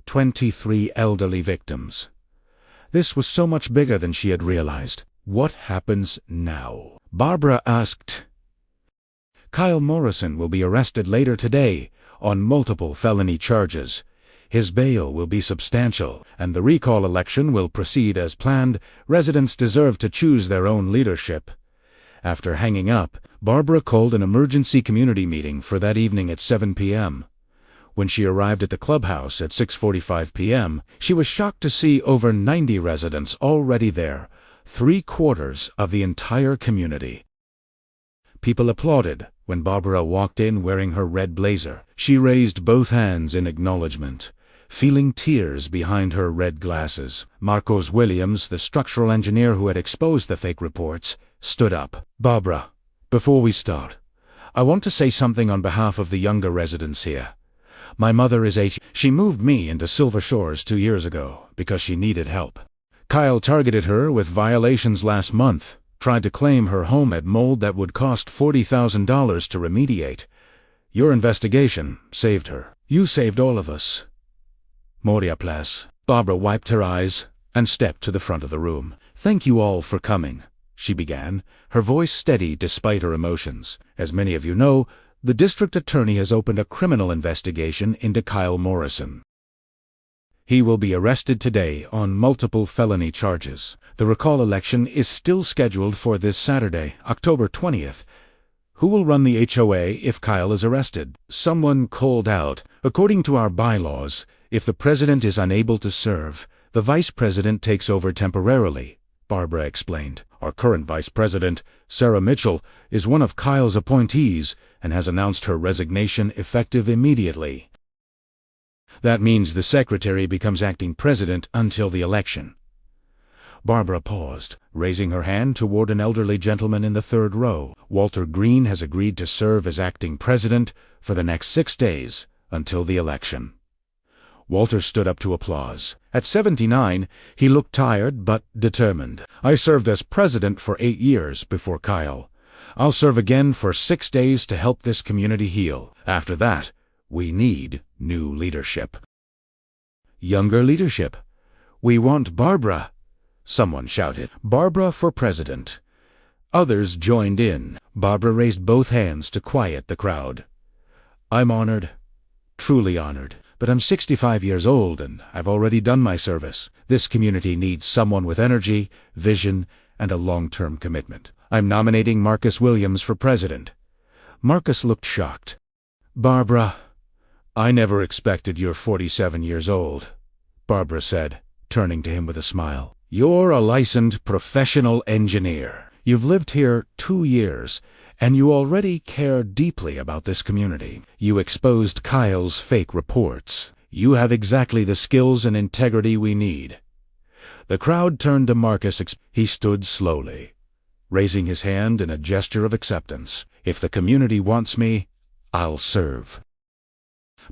23 elderly victims. This was so much bigger than she had realized. What happens now? Barbara asked. "Kyle Morrison will be arrested later today on multiple felony charges. His bail will be substantial, and the recall election will proceed as planned. Residents deserve to choose their own leadership." After hanging up, Barbara called an emergency community meeting for that evening at 7 p.m. When she arrived at the clubhouse at 6:45 p.m., she was shocked to see over 90 residents already there, 3/4 of the entire community. People applauded when Barbara walked in wearing her red blazer. She raised both hands in acknowledgement, feeling tears behind her red glasses. Marcos Williams, the structural engineer who had exposed the fake reports, stood up. "Barbara, before we start, I want to say something on behalf of the younger residents here. My mother is She moved me into Silver Shores 2 years ago because she needed help. Kyle targeted her with violations last month. Tried to claim her home had mold that would cost $40,000 to remediate. Your investigation saved her. You saved all of us." Moria Place. Barbara wiped her eyes and stepped to the front of the room. "Thank you all for coming," she began, her voice steady despite her emotions. "As many of you know, the district attorney has opened a criminal investigation into Kyle Morrison. He will be arrested today on multiple felony charges. The recall election is still scheduled for this Saturday, October 20th. Who will run the HOA if Kyle is arrested? Someone called out, according to our bylaws, if the president is unable to serve, the vice president takes over temporarily, Barbara explained. Our current vice president, Sarah Mitchell, is one of Kyle's appointees and has announced her resignation effective immediately. That means the secretary becomes acting president until the election. Barbara paused, raising her hand toward an elderly gentleman in the third row. Walter Green has agreed to serve as acting president for the next 6 days, until the election. Walter stood up to applause. At 79, he looked tired but determined. I served as president for 8 years before Kyle. I'll serve again for 6 days to help this community heal. After that, we need new leadership. Younger leadership. We want Barbara, someone shouted. Barbara for president. Others joined in. Barbara raised both hands to quiet the crowd. I'm honored, truly honored. But I'm 65 years old and I've already done my service. This community needs someone with energy, vision, and a long-term commitment. I'm nominating Marcus Williams for president. Marcus looked shocked. Barbara, I never expected you're 47 years old, Barbara said, turning to him with a smile. You're a licensed professional engineer. You've lived here 2 years, and you already care deeply about this community. You exposed Kyle's fake reports. You have exactly the skills and integrity we need. The crowd turned to Marcus. He stood slowly, raising his hand in a gesture of acceptance. If the community wants me, I'll serve.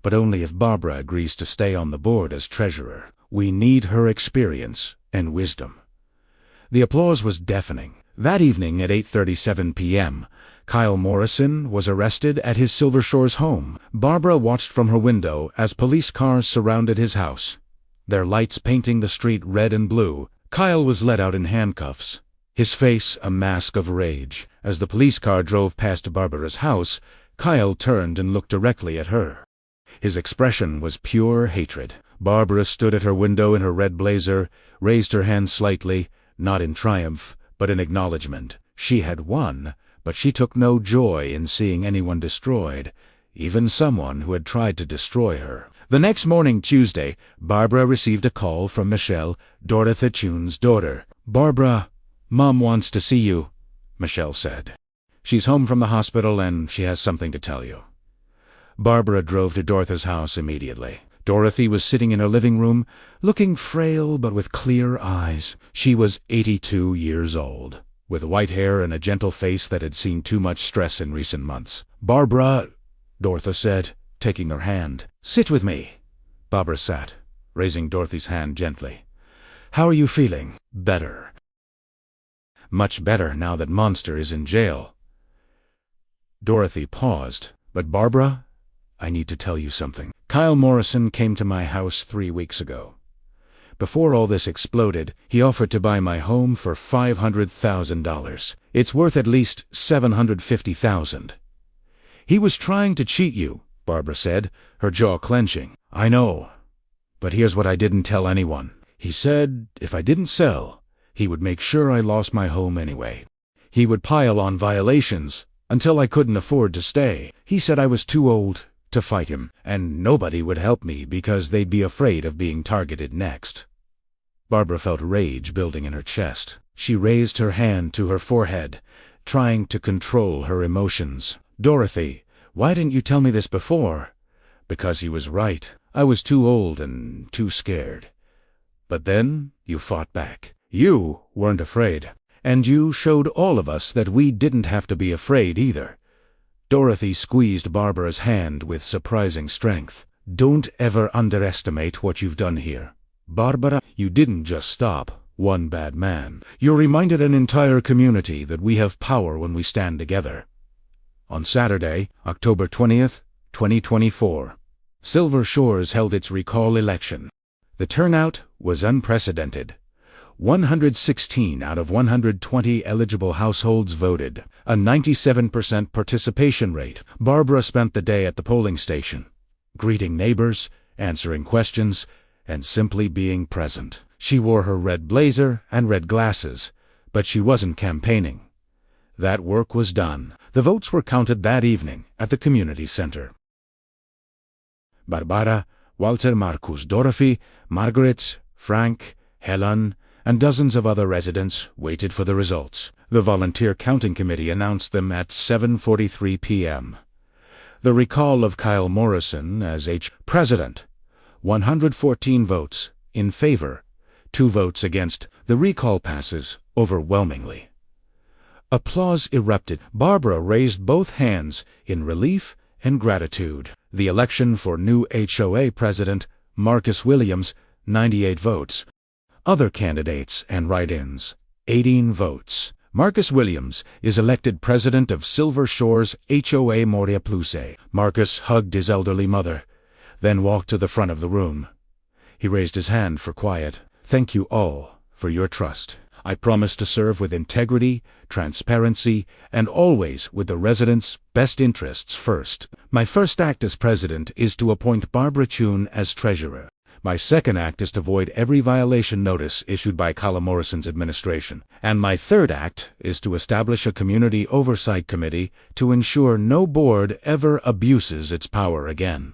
But only if Barbara agrees to stay on the board as treasurer. We need her experience and wisdom. The applause was deafening. That evening at 8:37 p.m., Kyle Morrison was arrested at his Silver Shores home. Barbara watched from her window as police cars surrounded his house, their lights painting the street red and blue. Kyle was led out in handcuffs, his face a mask of rage. As the police car drove past Barbara's house, Kyle turned and looked directly at her. His expression was pure hatred. Barbara stood at her window in her red blazer, raised her hand slightly, not in triumph, but in acknowledgement. She had won, but she took no joy in seeing anyone destroyed, even someone who had tried to destroy her. The next morning, Tuesday, Barbara received a call from Michelle, Dorothy Chune's daughter. Barbara, Mom wants to see you, Michelle said. She's home from the hospital and she has something to tell you. Barbara drove to Dorothy's house immediately. Dorothy was sitting in her living room, looking frail but with clear eyes. She was 82 years old, with white hair and a gentle face that had seen too much stress in recent months. Barbara, Dorothy said, taking her hand. Sit with me. Barbara sat, raising Dorothy's hand gently. How are you feeling? Better. Much better now that Monster is in jail. Dorothy paused. But Barbara, I need to tell you something. Kyle Morrison came to my house 3 weeks ago. Before all this exploded, he offered to buy my home for $500,000. It's worth at least $750,000. He was trying to cheat you, Barbara said, her jaw clenching. I know, but here's what I didn't tell anyone. He said if I didn't sell, he would make sure I lost my home anyway. He would pile on violations until I couldn't afford to stay. He said I was too old to fight him, and nobody would help me because they'd be afraid of being targeted next. Barbara felt rage building in her chest. She raised her hand to her forehead, trying to control her emotions. Dorothy, why didn't you tell me this before? Because he was right. I was too old and too scared. But then you fought back. You weren't afraid. And you showed all of us that we didn't have to be afraid either. Dorothy squeezed Barbara's hand with surprising strength. Don't ever underestimate what you've done here. Barbara, you didn't just stop one bad man. You reminded an entire community that we have power when we stand together. On Saturday, October 20th, 2024, Silver Shores held its recall election. The turnout was unprecedented. 116 out of 120 eligible households voted, a 97% participation rate. Barbara spent the day at the polling station, greeting neighbors, answering questions, and simply being present. She wore her red blazer and red glasses, but she wasn't campaigning. That work was done. The votes were counted that evening at the community center. Barbara, Walter, Marcus, Dorothy, Margaret, Frank, Helen, and dozens of other residents waited for the results. The volunteer counting committee announced them at 7:43 p.m. The recall of Kyle Morrison as president. 114 votes in favor, 2 votes against. The recall passes overwhelmingly. Applause erupted. Barbara raised both hands in relief and gratitude. The election for new HOA president, Marcus Williams, 98 votes. Other candidates and write-ins, 18 votes. Marcus Williams is elected president of Silver Shores HOA Moria Pluce. Marcus hugged his elderly mother, then walked to the front of the room. He raised his hand for quiet. Thank you all for your trust. I promise to serve with integrity, transparency, and always with the residents' best interests first. My first act as president is to appoint Barbara Chun as treasurer. My second act is to void every violation notice issued by Kyle Morrison's administration. And my third act is to establish a community oversight committee to ensure no board ever abuses its power again.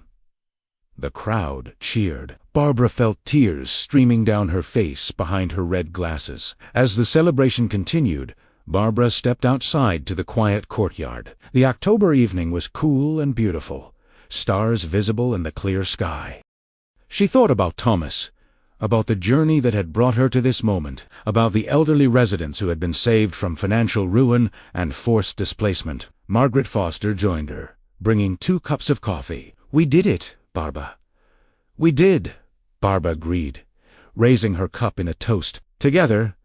The crowd cheered. Barbara felt tears streaming down her face behind her red glasses. As the celebration continued, Barbara stepped outside to the quiet courtyard. The October evening was cool and beautiful, stars visible in the clear sky. She thought about Thomas, about the journey that had brought her to this moment, about the elderly residents who had been saved from financial ruin and forced displacement. Margaret Foster joined her, bringing 2 cups of coffee. We did it, Barbara. We did, Barbara agreed, raising her cup in a toast. Together,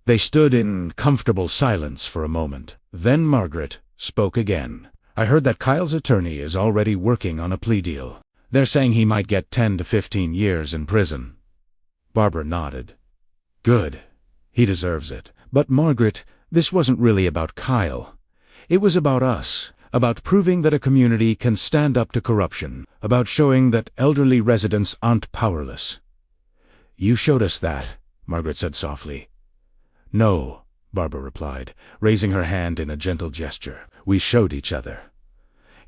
they stood in comfortable silence for a moment. Then Margaret spoke again. I heard that Kyle's attorney is already working on a plea deal. They're saying he might get 10 to 15 years in prison. Barbara nodded. Good. He deserves it. But Margaret, this wasn't really about Kyle. It was about us, about proving that a community can stand up to corruption, about showing that elderly residents aren't powerless. You showed us that, Margaret said softly. No, Barbara replied, raising her hand in a gentle gesture. We showed each other.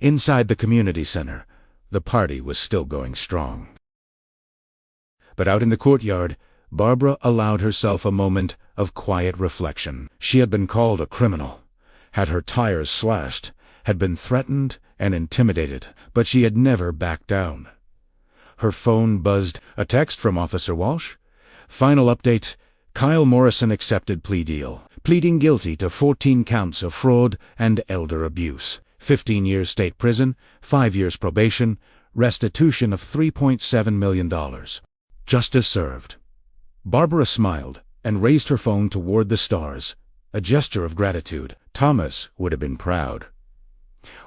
Inside the community center, the party was still going strong. But out in the courtyard, Barbara allowed herself a moment of quiet reflection. She had been called a criminal, had her tires slashed, had been threatened and intimidated, but she had never backed down. Her phone buzzed. A text from Officer Walsh. Final update. Kyle Morrison accepted plea deal, pleading guilty to 14 counts of fraud and elder abuse. 15 years state prison, 5 years probation, restitution of $3.7 million. Justice served. Barbara smiled and raised her phone toward the stars, a gesture of gratitude. Thomas would have been proud.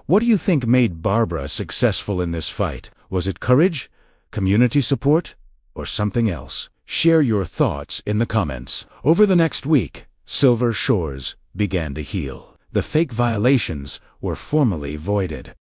What do you think made Barbara successful in this fight? Was it courage, community support, or something else? Share your thoughts in the comments. Over the next week, Silver Shores began to heal. The fake violations were formally voided.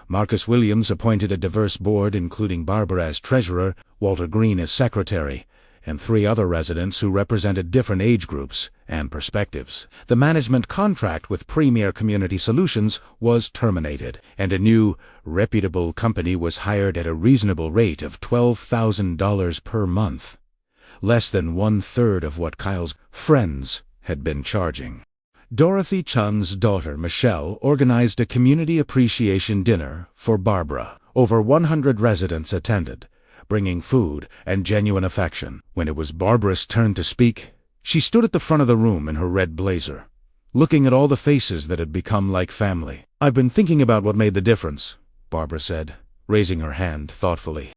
Marcus Williams appointed a diverse board including Barbara as treasurer, Walter Green as secretary, and 3 other residents who represented different age groups and perspectives. The management contract with Premier Community Solutions was terminated, and a new, reputable company was hired at a reasonable rate of $12,000 per month, less than 1/3 of what Kyle's friends had been charging. Dorothy Chun's daughter, Michelle, organized a community appreciation dinner for Barbara. Over 100 residents attended, bringing food and genuine affection. When it was Barbara's turn to speak, she stood at the front of the room in her red blazer, looking at all the faces that had become like family. I've been thinking about what made the difference, Barbara said, raising her hand thoughtfully.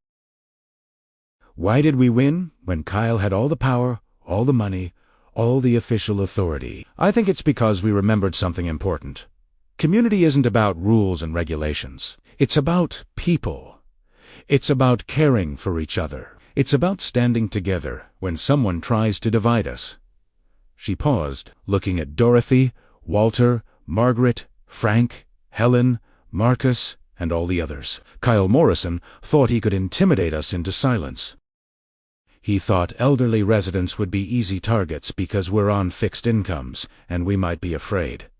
Why did we win when Kyle had all the power, all the money, all the official authority? I think it's because we remembered something important. Community isn't about rules and regulations. It's about people. It's about caring for each other. It's about standing together when someone tries to divide us. She paused, looking at Dorothy, Walter, Margaret, Frank, Helen, Marcus, and all the others. Kyle Morrison thought he could intimidate us into silence. He thought elderly residents would be easy targets because we're on fixed incomes, and we might be afraid.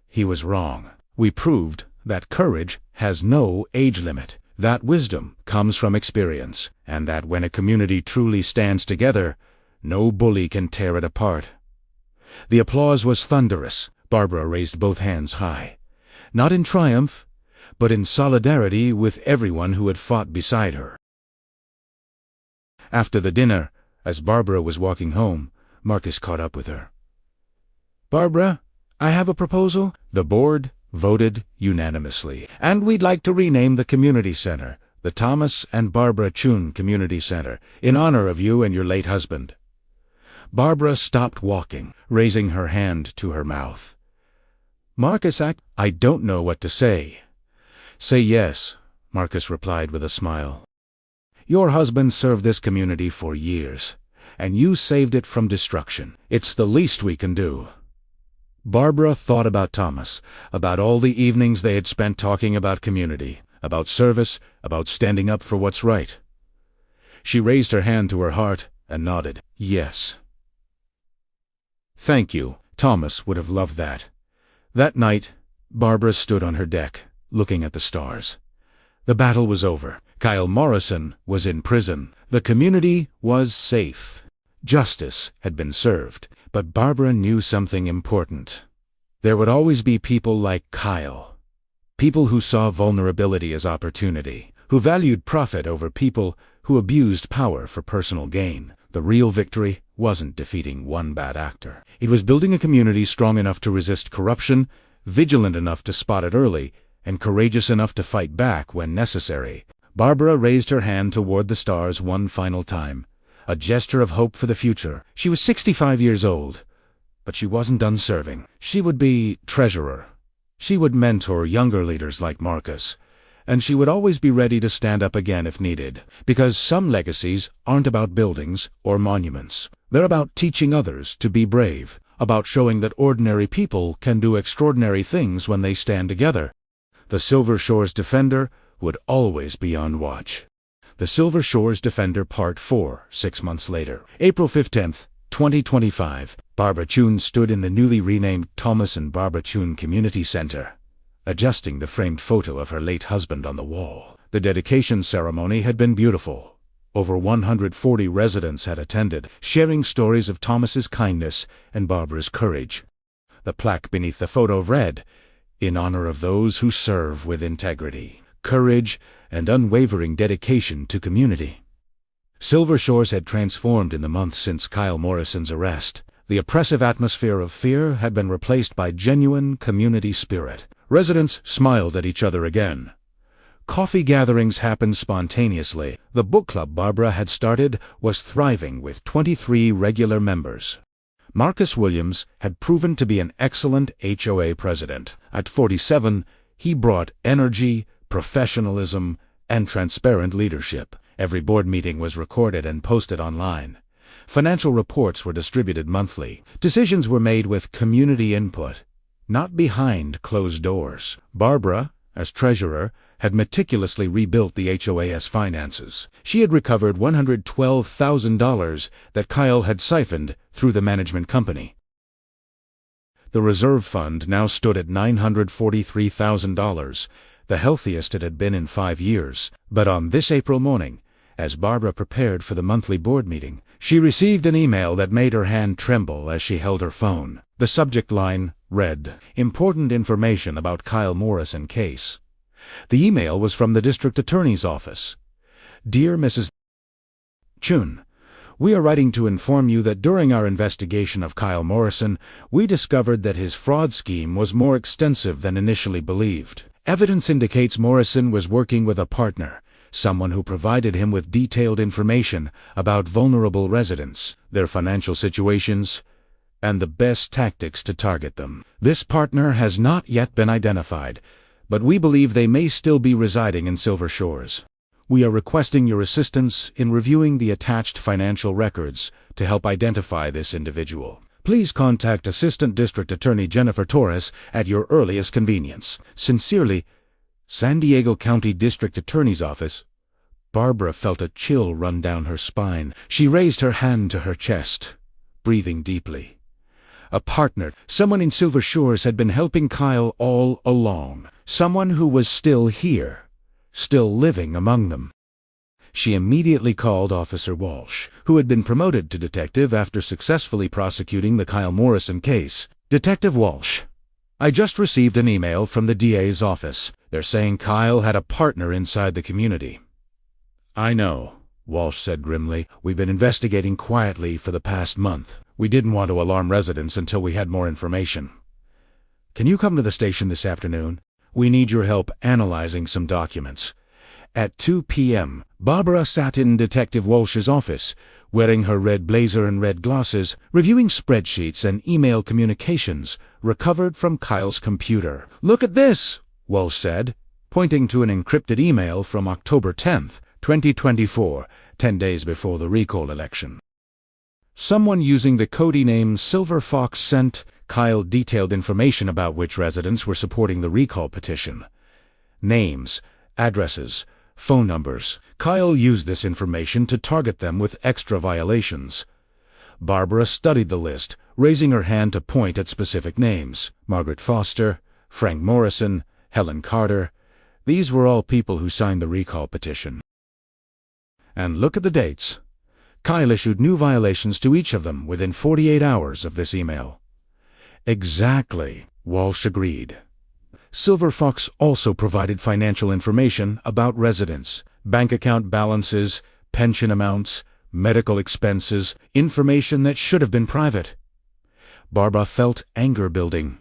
He was wrong. We proved that courage has no age limit, that wisdom comes from experience, and that when a community truly stands together, no bully can tear it apart. The applause was thunderous. Barbara raised both hands high, not in triumph, but in solidarity with everyone who had fought beside her. After the dinner, as Barbara was walking home, Marcus caught up with her. "Barbara, I have a proposal." The board voted unanimously, and we'd like to rename the community center the Thomas and Barbara Chun Community Center, in honor of you and your late husband. Barbara stopped walking, raising her hand to her mouth. Marcus, I don't know what to say. Say yes, Marcus replied with a smile. Your husband served this community for years, and you saved it from destruction. It's the least we can do. Barbara thought about Thomas, about all the evenings they had spent talking about community, about service, about standing up for what's right. She raised her hand to her heart and nodded, yes. Thank you. Thomas would have loved that. That night, Barbara stood on her deck, looking at the stars. The battle was over. Kyle Morrison was in prison. The community was safe. Justice had been served. But Barbara knew something important. There would always be people like Kyle. People who saw vulnerability as opportunity, who valued profit over people who abused power for personal gain. The real victory wasn't defeating one bad actor. It was building a community strong enough to resist corruption, vigilant enough to spot it early, and courageous enough to fight back when necessary. Barbara raised her hand toward the stars one final time, a gesture of hope for the future. She was 65 years old, but she wasn't done serving. She would be treasurer. She would mentor younger leaders like Marcus, and she would always be ready to stand up again if needed, because some legacies aren't about buildings or monuments. They're about teaching others to be brave, about showing that ordinary people can do extraordinary things when they stand together. The Silver Shores Defender would always be on watch. The Silver Shores Defender Part 4, 6 months later. April 15th, 2025. Barbara Chun stood in the newly renamed Thomas and Barbara Chun Community Center, adjusting the framed photo of her late husband on the wall. The dedication ceremony had been beautiful. Over 140 residents had attended, sharing stories of Thomas's kindness and Barbara's courage. The plaque beneath the photo read, "In honor of those who serve with integrity, courage, and unwavering dedication to community." Silver Shores had transformed in the months since Kyle Morrison's arrest. The oppressive atmosphere of fear had been replaced by genuine community spirit. Residents smiled at each other again. Coffee gatherings happened spontaneously. The book club Barbara had started was thriving with 23 regular members. Marcus Williams had proven to be an excellent HOA president. At 47, he brought energy, professionalism, and transparent leadership. Every board meeting was recorded and posted online. Financial reports were distributed monthly. Decisions were made with community input, not behind closed doors. Barbara, as treasurer, had meticulously rebuilt the HOA's finances. She had recovered $112,000 that Kyle had siphoned through the management company. The reserve fund now stood at $943,000, the healthiest it had been in 5 years. But on this April morning, as Barbara prepared for the monthly board meeting, she received an email that made her hand tremble as she held her phone. The subject line read, "Important information about Kyle Morrison case." The email was from the district attorney's office. "Dear Mrs. Chun, we are writing to inform you that during our investigation of Kyle Morrison, we discovered that his fraud scheme was more extensive than initially believed. Evidence indicates Morrison was working with a partner, someone who provided him with detailed information about vulnerable residents, their financial situations, and the best tactics to target them. This partner has not yet been identified, but we believe they may still be residing in Silver Shores. We are requesting your assistance in reviewing the attached financial records to help identify this individual. Please contact Assistant District Attorney Jennifer Torres at your earliest convenience. Sincerely, San Diego County District Attorney's Office, Barbara felt a chill run down her spine. She raised her hand to her chest, breathing deeply. A partner, someone in Silver Shores, had been helping Kyle all along. Someone who was still here, still living among them. She immediately called Officer Walsh, who had been promoted to detective after successfully prosecuting the Kyle Morrison case. "Detective Walsh, I just received an email from the DA's office. They're saying Kyle had a partner inside the community." "I know," Walsh said grimly. "We've been investigating quietly for the past month. We didn't want to alarm residents until we had more information. Can you come to the station this afternoon? We need your help analyzing some documents." At 2 p.m., Barbara sat in Detective Walsh's office, wearing her red blazer and red glasses, reviewing spreadsheets and email communications recovered from Kyle's computer. "Look at this," Walsh said, pointing to an encrypted email from October 10th, 2024, 10 days before the recall election. Someone using the codey name Silver Fox sent Kyle detailed information about which residents were supporting the recall petition. Names, addresses, phone numbers. Kyle used this information to target them with extra violations. Barbara studied the list, raising her hand to point at specific names. Margaret Foster, Frank Morrison, Helen Carter. These were all people who signed the recall petition. And look at the dates. Kyle issued new violations to each of them within 48 hours of this email. "Exactly," Walsh agreed. Silver Fox also provided financial information about residents, bank account balances, pension amounts, medical expenses, information that should have been private. Barbara felt anger building.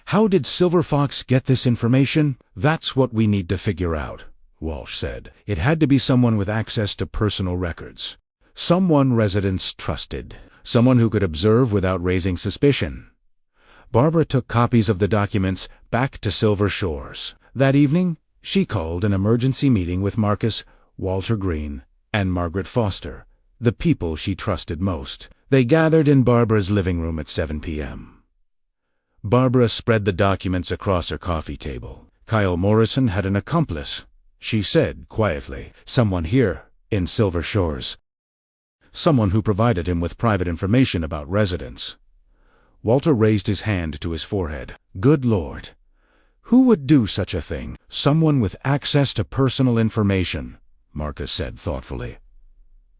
"How did Silver Fox get this information?" "That's what we need to figure out," Walsh said. "It had to be someone with access to personal records. Someone residents trusted. Someone who could observe without raising suspicion." Barbara took copies of the documents back to Silver Shores. That evening, she called an emergency meeting with Marcus, Walter Green, and Margaret Foster, the people she trusted most. They gathered in Barbara's living room at 7 p.m. Barbara spread the documents across her coffee table. "Kyle Morrison had an accomplice," she said quietly. "Someone here, in Silver Shores. Someone who provided him with private information about residents." Walter raised his hand to his forehead. "Good Lord. Who would do such a thing?" "Someone with access to personal information," Marcus said thoughtfully.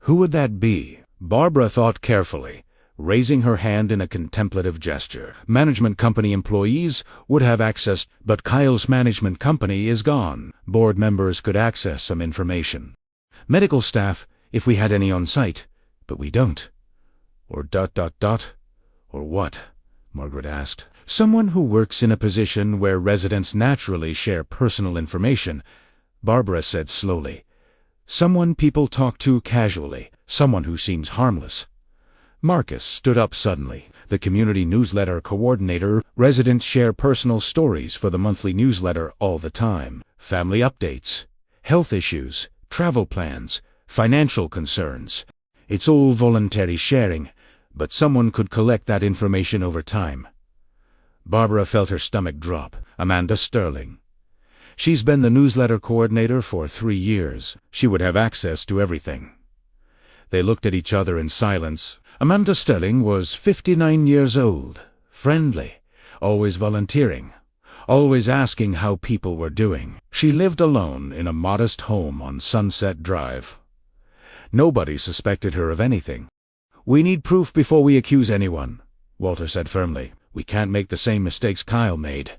"Who would that be?" Barbara thought carefully, raising her hand in a contemplative gesture. "Management company employees would have access, but Kyle's management company is gone. Board members could access some information. Medical staff, if we had any on site, but we don't." Or ... Or what? Margaret asked. "Someone who works in a position where residents naturally share personal information," Barbara said slowly. "Someone people talk to casually. Someone who seems harmless." Marcus stood up suddenly. "The community newsletter coordinator. Residents share personal stories for the monthly newsletter all the time. Family updates, health issues, travel plans, financial concerns. It's all voluntary sharing, but someone could collect that information over time." Barbara felt her stomach drop. "Amanda Sterling. She's been the newsletter coordinator for 3 years. She would have access to everything." They looked at each other in silence. Amanda Sterling was 59 years old, friendly, always volunteering, always asking how people were doing. She lived alone in a modest home on Sunset Drive. Nobody suspected her of anything. "We need proof before we accuse anyone," Walter said firmly. "We can't make the same mistakes Kyle made."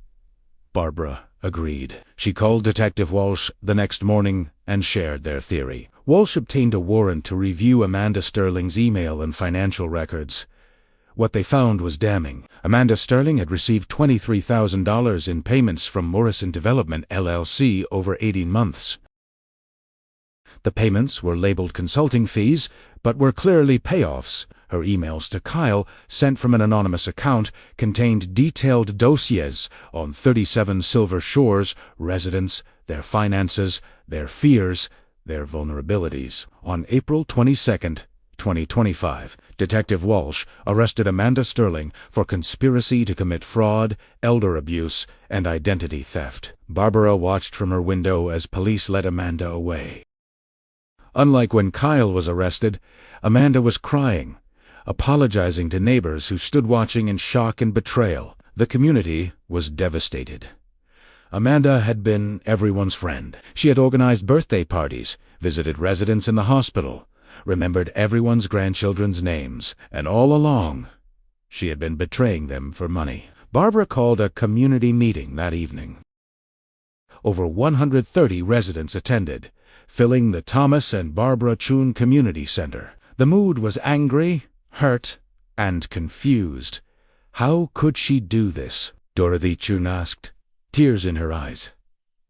Barbara agreed. She called Detective Walsh the next morning and shared their theory. Walsh obtained a warrant to review Amanda Sterling's email and financial records. What they found was damning. Amanda Sterling had received $23,000 in payments from Morrison Development LLC over 18 months. The payments were labeled consulting fees, but were clearly payoffs. Her emails to Kyle, sent from an anonymous account, contained detailed dossiers on 37 Silver Shores residents, their finances, their fears, their vulnerabilities. On April 22, 2025, Detective Walsh arrested Amanda Sterling for conspiracy to commit fraud, elder abuse, and identity theft. Barbara watched from her window as police led Amanda away. Unlike when Kyle was arrested, Amanda was crying, apologizing to neighbors who stood watching in shock and betrayal. The community was devastated. Amanda had been everyone's friend. She had organized birthday parties, visited residents in the hospital, remembered everyone's grandchildren's names, and all along, she had been betraying them for money. Barbara called a community meeting that evening. Over 130 residents attended, filling the Thomas and Barbara Chun Community Center. The mood was angry, hurt, and confused. How could she do this? Dorothy Chun asked, tears in her eyes.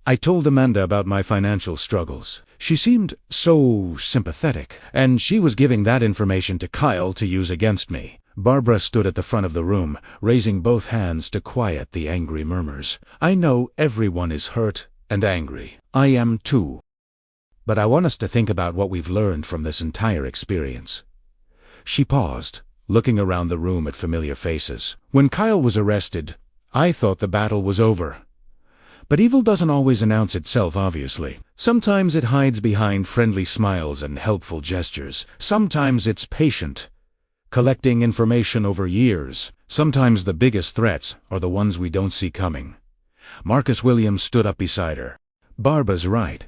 I told Amanda about my financial struggles. She seemed so sympathetic, and she was giving that information to Kyle to use against me. Barbara stood at the front of the room, raising both hands to quiet the angry murmurs. I know everyone is hurt and angry. I am too. But I want us to think about what we've learned from this entire experience. She paused, looking around the room at familiar faces. When Kyle was arrested, I thought the battle was over. But evil doesn't always announce itself obviously. Sometimes it hides behind friendly smiles and helpful gestures. Sometimes it's patient, collecting information over years. Sometimes the biggest threats are the ones we don't see coming. Marcus Williams stood up beside her. Barbara's right.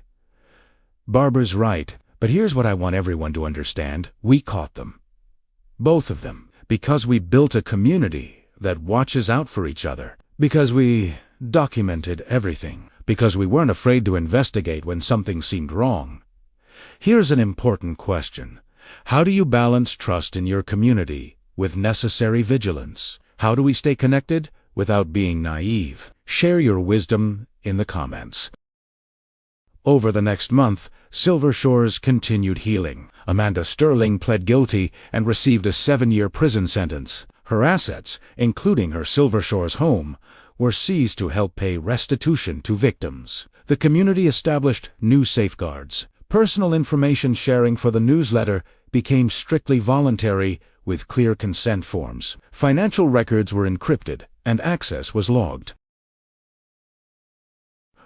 Barbara's right, but here's what I want everyone to understand. We caught them. Both of them. Because we built a community that watches out for each other. Because we documented everything. Because we weren't afraid to investigate when something seemed wrong. Here's an important question. How do you balance trust in your community with necessary vigilance? How do we stay connected without being naive? Share your wisdom in the comments. Over the next month, Silver Shores continued healing. Amanda Sterling pled guilty and received a 7-year prison sentence. Her assets, including her Silver Shores home, were seized to help pay restitution to victims. The community established new safeguards. Personal information sharing for the newsletter became strictly voluntary with clear consent forms. Financial records were encrypted and access was logged.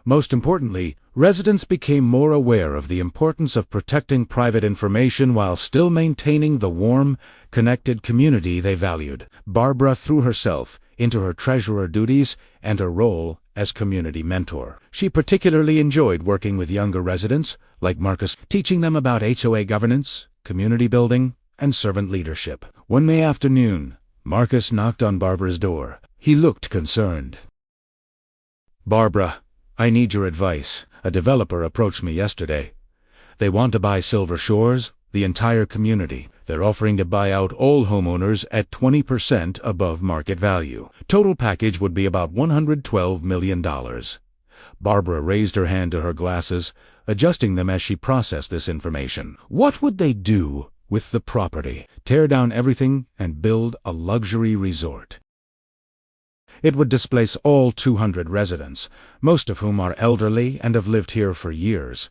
Most importantly, residents became more aware of the importance of protecting private information while still maintaining the warm, connected community they valued. Barbara threw herself into her treasurer duties and her role as community mentor. She particularly enjoyed working with younger residents, like Marcus, teaching them about HOA governance, community building, and servant leadership. One May afternoon, Marcus knocked on Barbara's door. He looked concerned. Barbara, I need your advice. A developer approached me yesterday. They want to buy Silver Shores, the entire community. They're offering to buy out all homeowners at 20% above market value. Total package would be about $112 million. Barbara raised her hand to her glasses, adjusting them as she processed this information. What would they do with the property? Tear down everything and build a luxury resort. It would displace all 200 residents, most of whom are elderly and have lived here for years.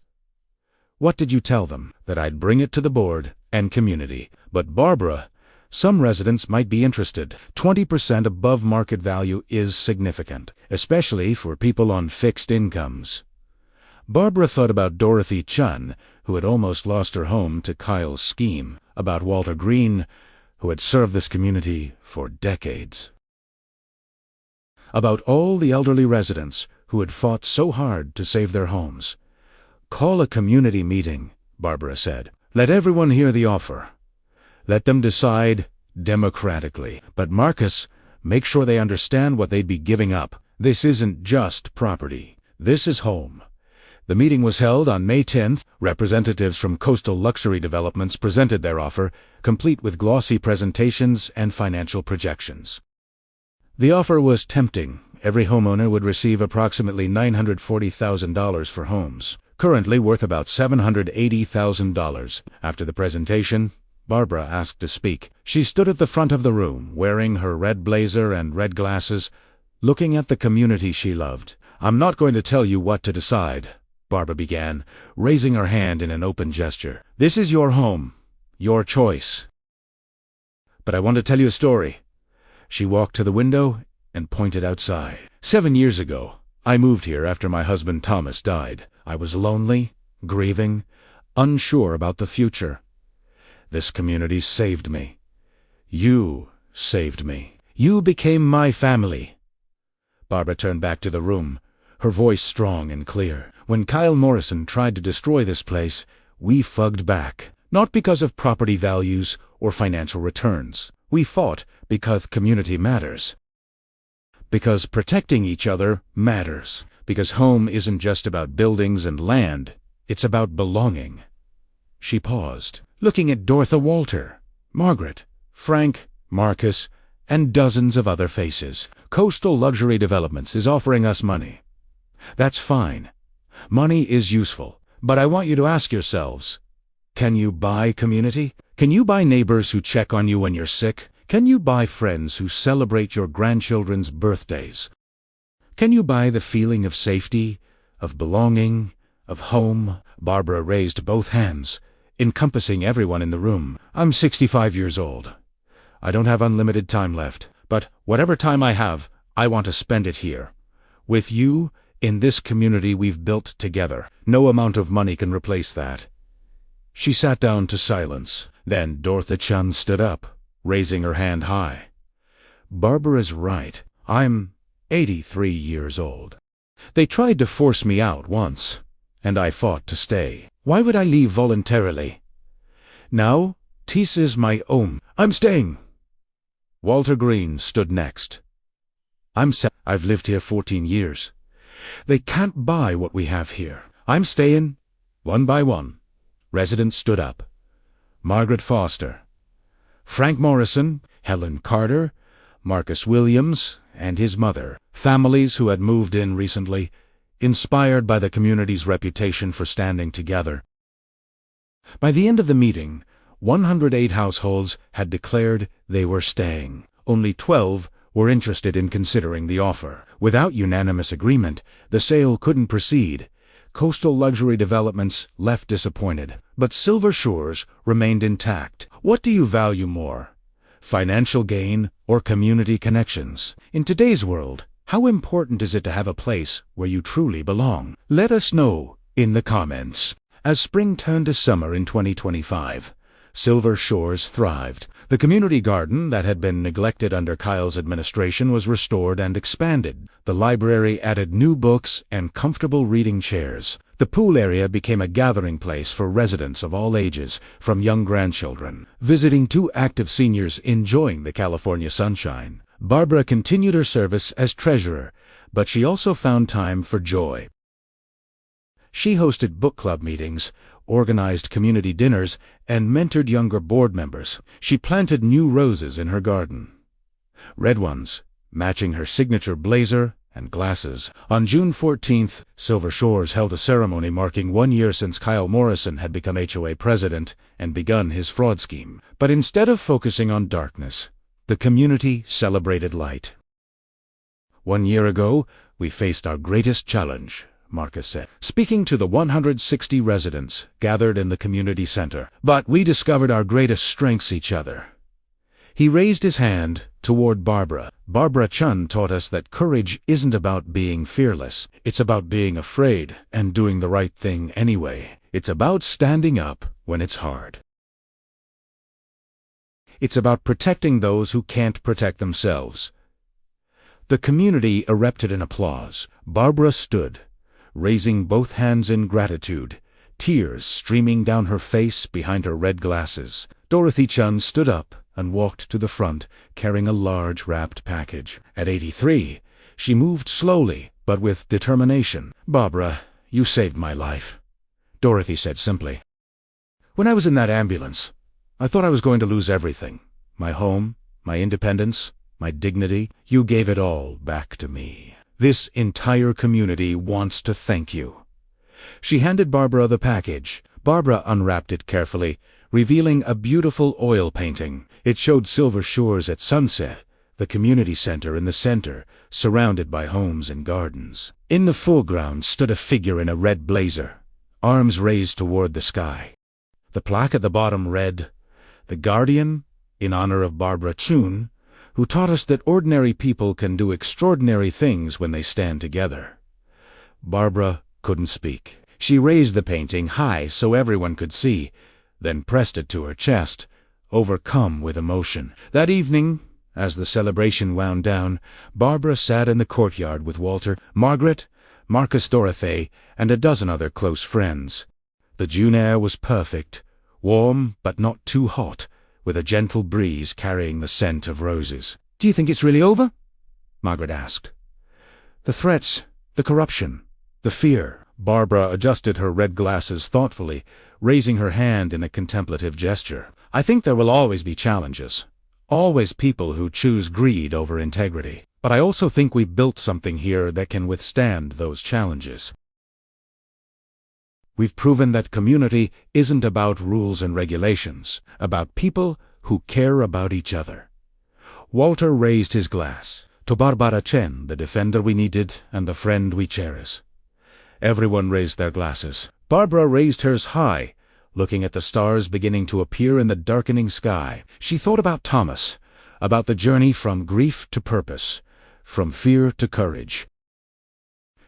What did you tell them? That I'd bring it to the board and community. But Barbara, some residents might be interested. 20% above market value is significant, especially for people on fixed incomes. Barbara thought about Dorothy Chun, who had almost lost her home to Kyle's scheme, about Walter Green, who had served this community for decades. About all the elderly residents who had fought so hard to save their homes. Call a community meeting, Barbara said. Let everyone hear the offer. Let them decide democratically. But Marcus, make sure they understand what they'd be giving up. This isn't just property. This is home. The meeting was held on May 10th. Representatives from coastal luxury developments presented their offer, complete with glossy presentations and financial projections. The offer was tempting. Every homeowner would receive approximately $940,000 for homes, currently worth about $780,000. After the presentation, Barbara asked to speak. She stood at the front of the room, wearing her red blazer and red glasses, looking at the community she loved. I'm not going to tell you what to decide, Barbara began, raising her hand in an open gesture. This is your home, your choice. But I want to tell you a story. She walked to the window and pointed outside. 7 years ago, I moved here after my husband Thomas died. I was lonely, grieving, unsure about the future. This community saved me. You saved me. You became my family. Barbara turned back to the room, her voice strong and clear. When Kyle Morrison tried to destroy this place, we fought back. Not because of property values or financial returns. We fought because community matters. Because protecting each other matters. Because home isn't just about buildings and land, it's about belonging. She paused, looking at Dorothy Walter, Margaret, Frank, Marcus, and dozens of other faces. Coastal Luxury Developments is offering us money. That's fine. Money is useful. But I want you to ask yourselves, can you buy community? Can you buy neighbors who check on you when you're sick? Can you buy friends who celebrate your grandchildren's birthdays? Can you buy the feeling of safety, of belonging, of home? Barbara raised both hands, encompassing everyone in the room. I'm 65 years old. I don't have unlimited time left, but whatever time I have, I want to spend it here. With you, in this community we've built together. No amount of money can replace that. She sat down to silence. Then Dorothy Chun stood up, raising her hand high. Barbara's right. I'm 83 years old. They tried to force me out once, and I fought to stay. Why would I leave voluntarily? Now, this is my home. I'm staying. Walter Green stood next. I've lived here 14 years. They can't buy what we have here. I'm staying. One by one. Residents stood up. Margaret Foster, Frank Morrison, Helen Carter, Marcus Williams, and his mother. Families who had moved in recently, inspired by the community's reputation for standing together. By the end of the meeting, 108 households had declared they were staying. Only 12 were interested in considering the offer. Without unanimous agreement, the sale couldn't proceed. Coastal Luxury Developments left disappointed, but Silver Shores remained intact. What do you value more? Financial gain or community connections? In today's world, how important is it to have a place where you truly belong? Let us know in the comments. As spring turned to summer in 2025, Silver Shores thrived. The community garden that had been neglected under Kyle's administration was restored and expanded. The library added new books and comfortable reading chairs. The pool area became a gathering place for residents of all ages, from young grandchildren visiting to active seniors enjoying the California sunshine. Barbara continued her service as treasurer, but she also found time for joy. She hosted book club meetings, organized community dinners, and mentored younger board members. She planted new roses in her garden. Red ones, matching her signature blazer and glasses. On June 14th, Silver Shores held a ceremony marking 1 year since Kyle Morrison had become HOA president and begun his fraud scheme. But instead of focusing on darkness, the community celebrated light. 1 year ago, we faced our greatest challenge, Marcus said, speaking to the 160 residents gathered in the community center. But we discovered our greatest strengths each other. He raised his hand toward Barbara. Barbara Chun taught us that courage isn't about being fearless. It's about being afraid and doing the right thing anyway. It's about standing up when it's hard. It's about protecting those who can't protect themselves. The community erupted in applause. Barbara stood, raising both hands in gratitude, tears streaming down her face behind her red glasses. Dorothy Chun stood up and walked to the front, carrying a large wrapped package. At 83, she moved slowly, but with determination. Barbara, you saved my life, Dorothy said simply. When I was in that ambulance, I thought I was going to lose everything. My home, my independence, my dignity. You gave it all back to me. This entire community wants to thank you. She handed Barbara the package. Barbara unwrapped it carefully, revealing a beautiful oil painting. It showed Silver Shores at sunset, the community center in the center, surrounded by homes and gardens. In the foreground stood a figure in a red blazer, arms raised toward the sky. The plaque at the bottom read, "The Guardian, in honor of Barbara Chun, who taught us that ordinary people can do extraordinary things when they stand together." Barbara couldn't speak. She raised the painting high so everyone could see, then pressed it to her chest, overcome with emotion. That evening, as the celebration wound down, Barbara sat in the courtyard with Walter, Margaret, Marcus, Dorothy, and a dozen other close friends. The June air was perfect, warm but not too hot, with a gentle breeze carrying the scent of roses. "Do you think it's really over?" Margaret asked. "The threats, the corruption, the fear." Barbara adjusted her red glasses thoughtfully, raising her hand in a contemplative gesture. "I think there will always be challenges. Always people who choose greed over integrity. But I also think we've built something here that can withstand those challenges. We've proven that community isn't about rules and regulations, about people who care about each other." Walter raised his glass. "To Barbara Chen, the defender we needed and the friend we cherish." Everyone raised their glasses. Barbara raised hers high, looking at the stars beginning to appear in the darkening sky. She thought about Thomas, about the journey from grief to purpose, from fear to courage.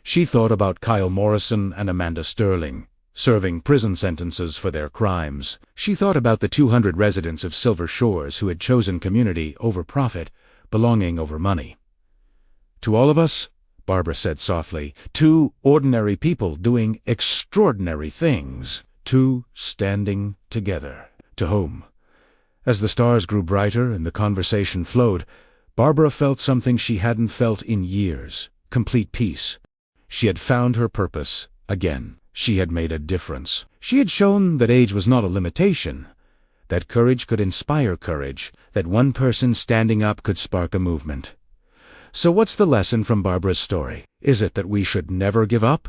She thought about Kyle Morrison and Amanda Sterling, serving prison sentences for their crimes. She thought about the 200 residents of Silver Shores who had chosen community over profit, belonging over money. "To all of us," Barbara said softly, "two ordinary people doing extraordinary things, two standing together." To whom? As the stars grew brighter and the conversation flowed, Barbara felt something she hadn't felt in years: complete peace. She had found her purpose again. She had made a difference. She had shown that age was not a limitation, that courage could inspire courage, that one person standing up could spark a movement. So what's the lesson from Barbara's story? Is it that we should never give up?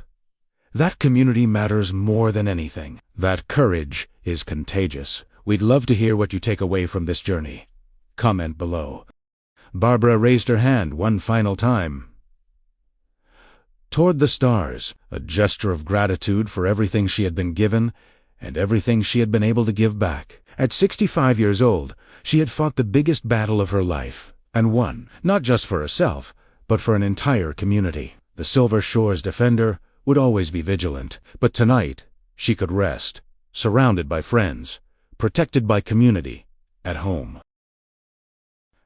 That community matters more than anything. That courage is contagious. We'd love to hear what you take away from this journey. Comment below. Barbara raised her hand one final time toward the stars, a gesture of gratitude for everything she had been given and everything she had been able to give back. At 65 years old, she had fought the biggest battle of her life, and won, not just for herself, but for an entire community. The Silver Shores defender would always be vigilant, but tonight she could rest, surrounded by friends, protected by community, at home.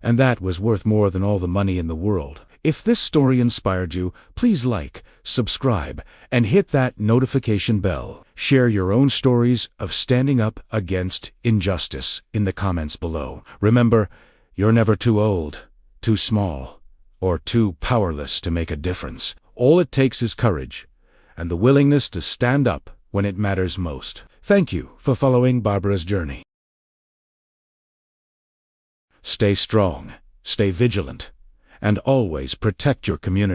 And that was worth more than all the money in the world. If this story inspired you, please like, subscribe, and hit that notification bell. Share your own stories of standing up against injustice in the comments below. Remember, you're never too old, too small, or too powerless to make a difference. All it takes is courage and the willingness to stand up when it matters most. Thank you for following Barbara's journey. Stay strong, stay vigilant, and always protect your community.